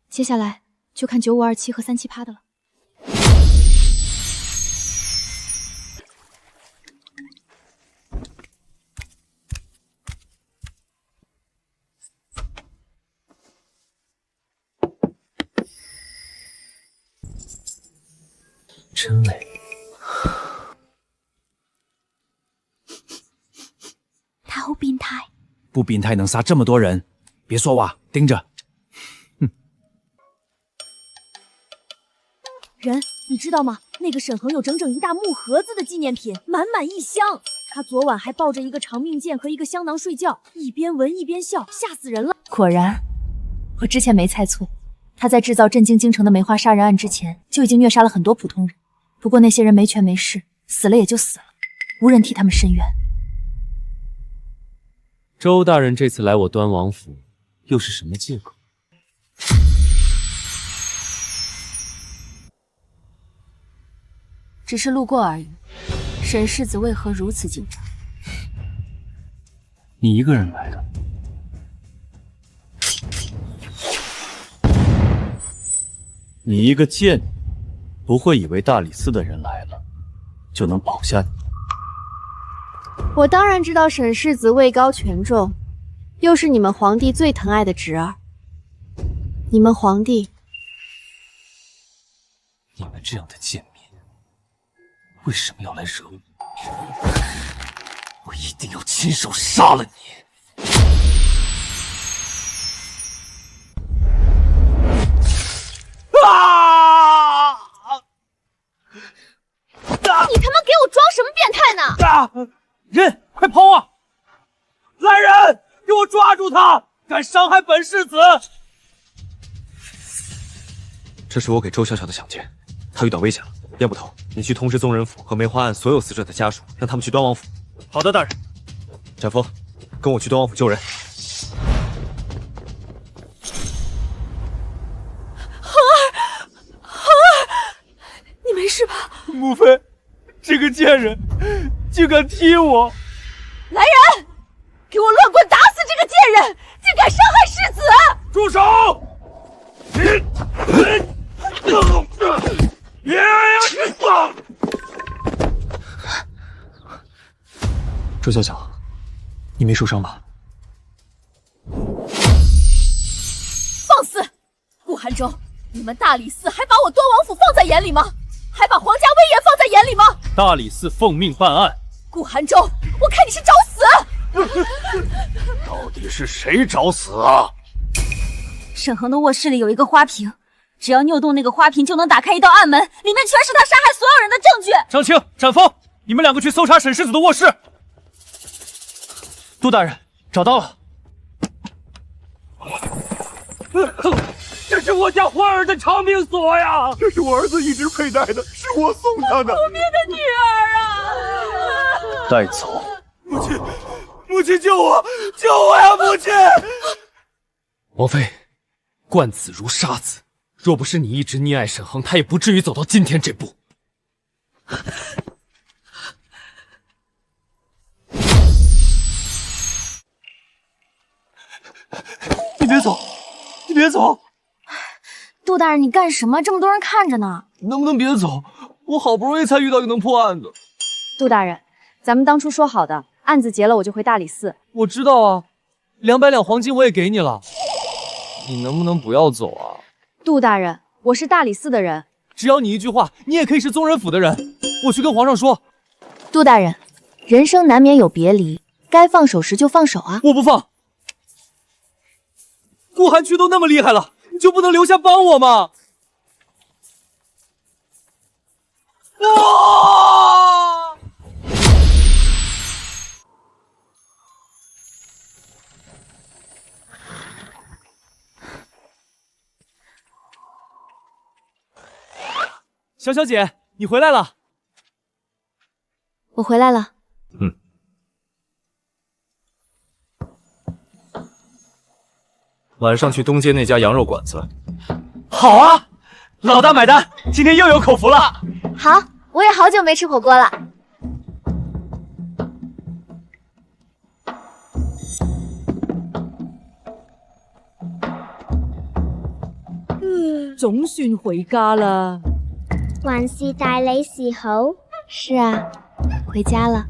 接下來就看9527和378的了。真累。他好變態。不變態能殺這麼多人，別說話，盯着。人，你知道嗎？那個沈恒有整整一大木盒子的紀念品，滿滿一箱。他昨晚還抱着一個長命劍和一個香囊睡覺，一邊聞一邊笑，嚇死人了。果然，我之前沒猜錯，他在制造震惊京城的梅花杀人案之前，就已经虐杀了很多普通人。不过那些人没权没势，死了也就死了，无人替他们伸冤。周大人这次来我端王府，又是什么借口？只是路过而已。沈世子为何如此紧张？你一个人来的？你一个贱女，不会以为大理寺的人来了就能保下你。我当然知道沈世子位高权重，又是你们皇帝最疼爱的侄儿。你们皇帝，你们这样的贱民，为什么要来惹我？我一定要亲手杀了你！啊！你他妈给我装什么变态呢？人，快跑啊！来人，给我抓住他！敢伤害本世子！这是我给周小小的响箭，他遇到危险了。燕捕头，你去通知宗人府和梅花案所有死者的家属，让他们去端王府。好的，大人。展峰，跟我去端王府救人。恒儿，你没事吧？母妃，这个贱人竟敢踢我！来人，给我乱棍打死这个贱人！竟敢伤害世子！住手！周小小，你没受伤吧？放肆！顾寒舟，你们大理寺还把我端王府放在眼里吗？还把皇家威严放在眼里吗？大理寺奉命办案。顾寒舟，我看你是找死！到底是谁找死啊？沈恒的卧室里有一个花瓶，只要扭动那个花瓶，就能打开一道暗门，里面全是他杀害所有人的证据。张青、展峰，你们两个去搜查沈世子的卧室。杜大人，找到了。这是我家花儿的长命锁呀！这是我儿子一直佩戴的，是我送他的。聪明的女儿啊！带走。母亲，母亲救我，救我呀！母亲。王妃，惯子如杀子，若不是你一直溺爱沈恒，他也不至于走到今天这步。你别走，你别走！杜大人，你干什么？这么多人看着呢。能不能别走？我好不容易才遇到一个能破案的。杜大人，咱们当初说好的，案子结了我就回大理寺。我知道啊，200两黄金我也给你了。你能不能不要走啊？杜大人，我是大理寺的人，只要你一句话，你也可以是宗人府的人。我去跟皇上说。杜大人，人生难免有别离，该放手时就放手啊！我不放。顾寒区都那么厉害了，你就不能留下帮我吗？啊！小小姐，你回来了。我回来了。晚上去东街那家羊肉馆子。好啊，老大买单，今天又有口福了。好，我也好久没吃火锅了。總算回家啦。還是大理寺好。是啊，回家了。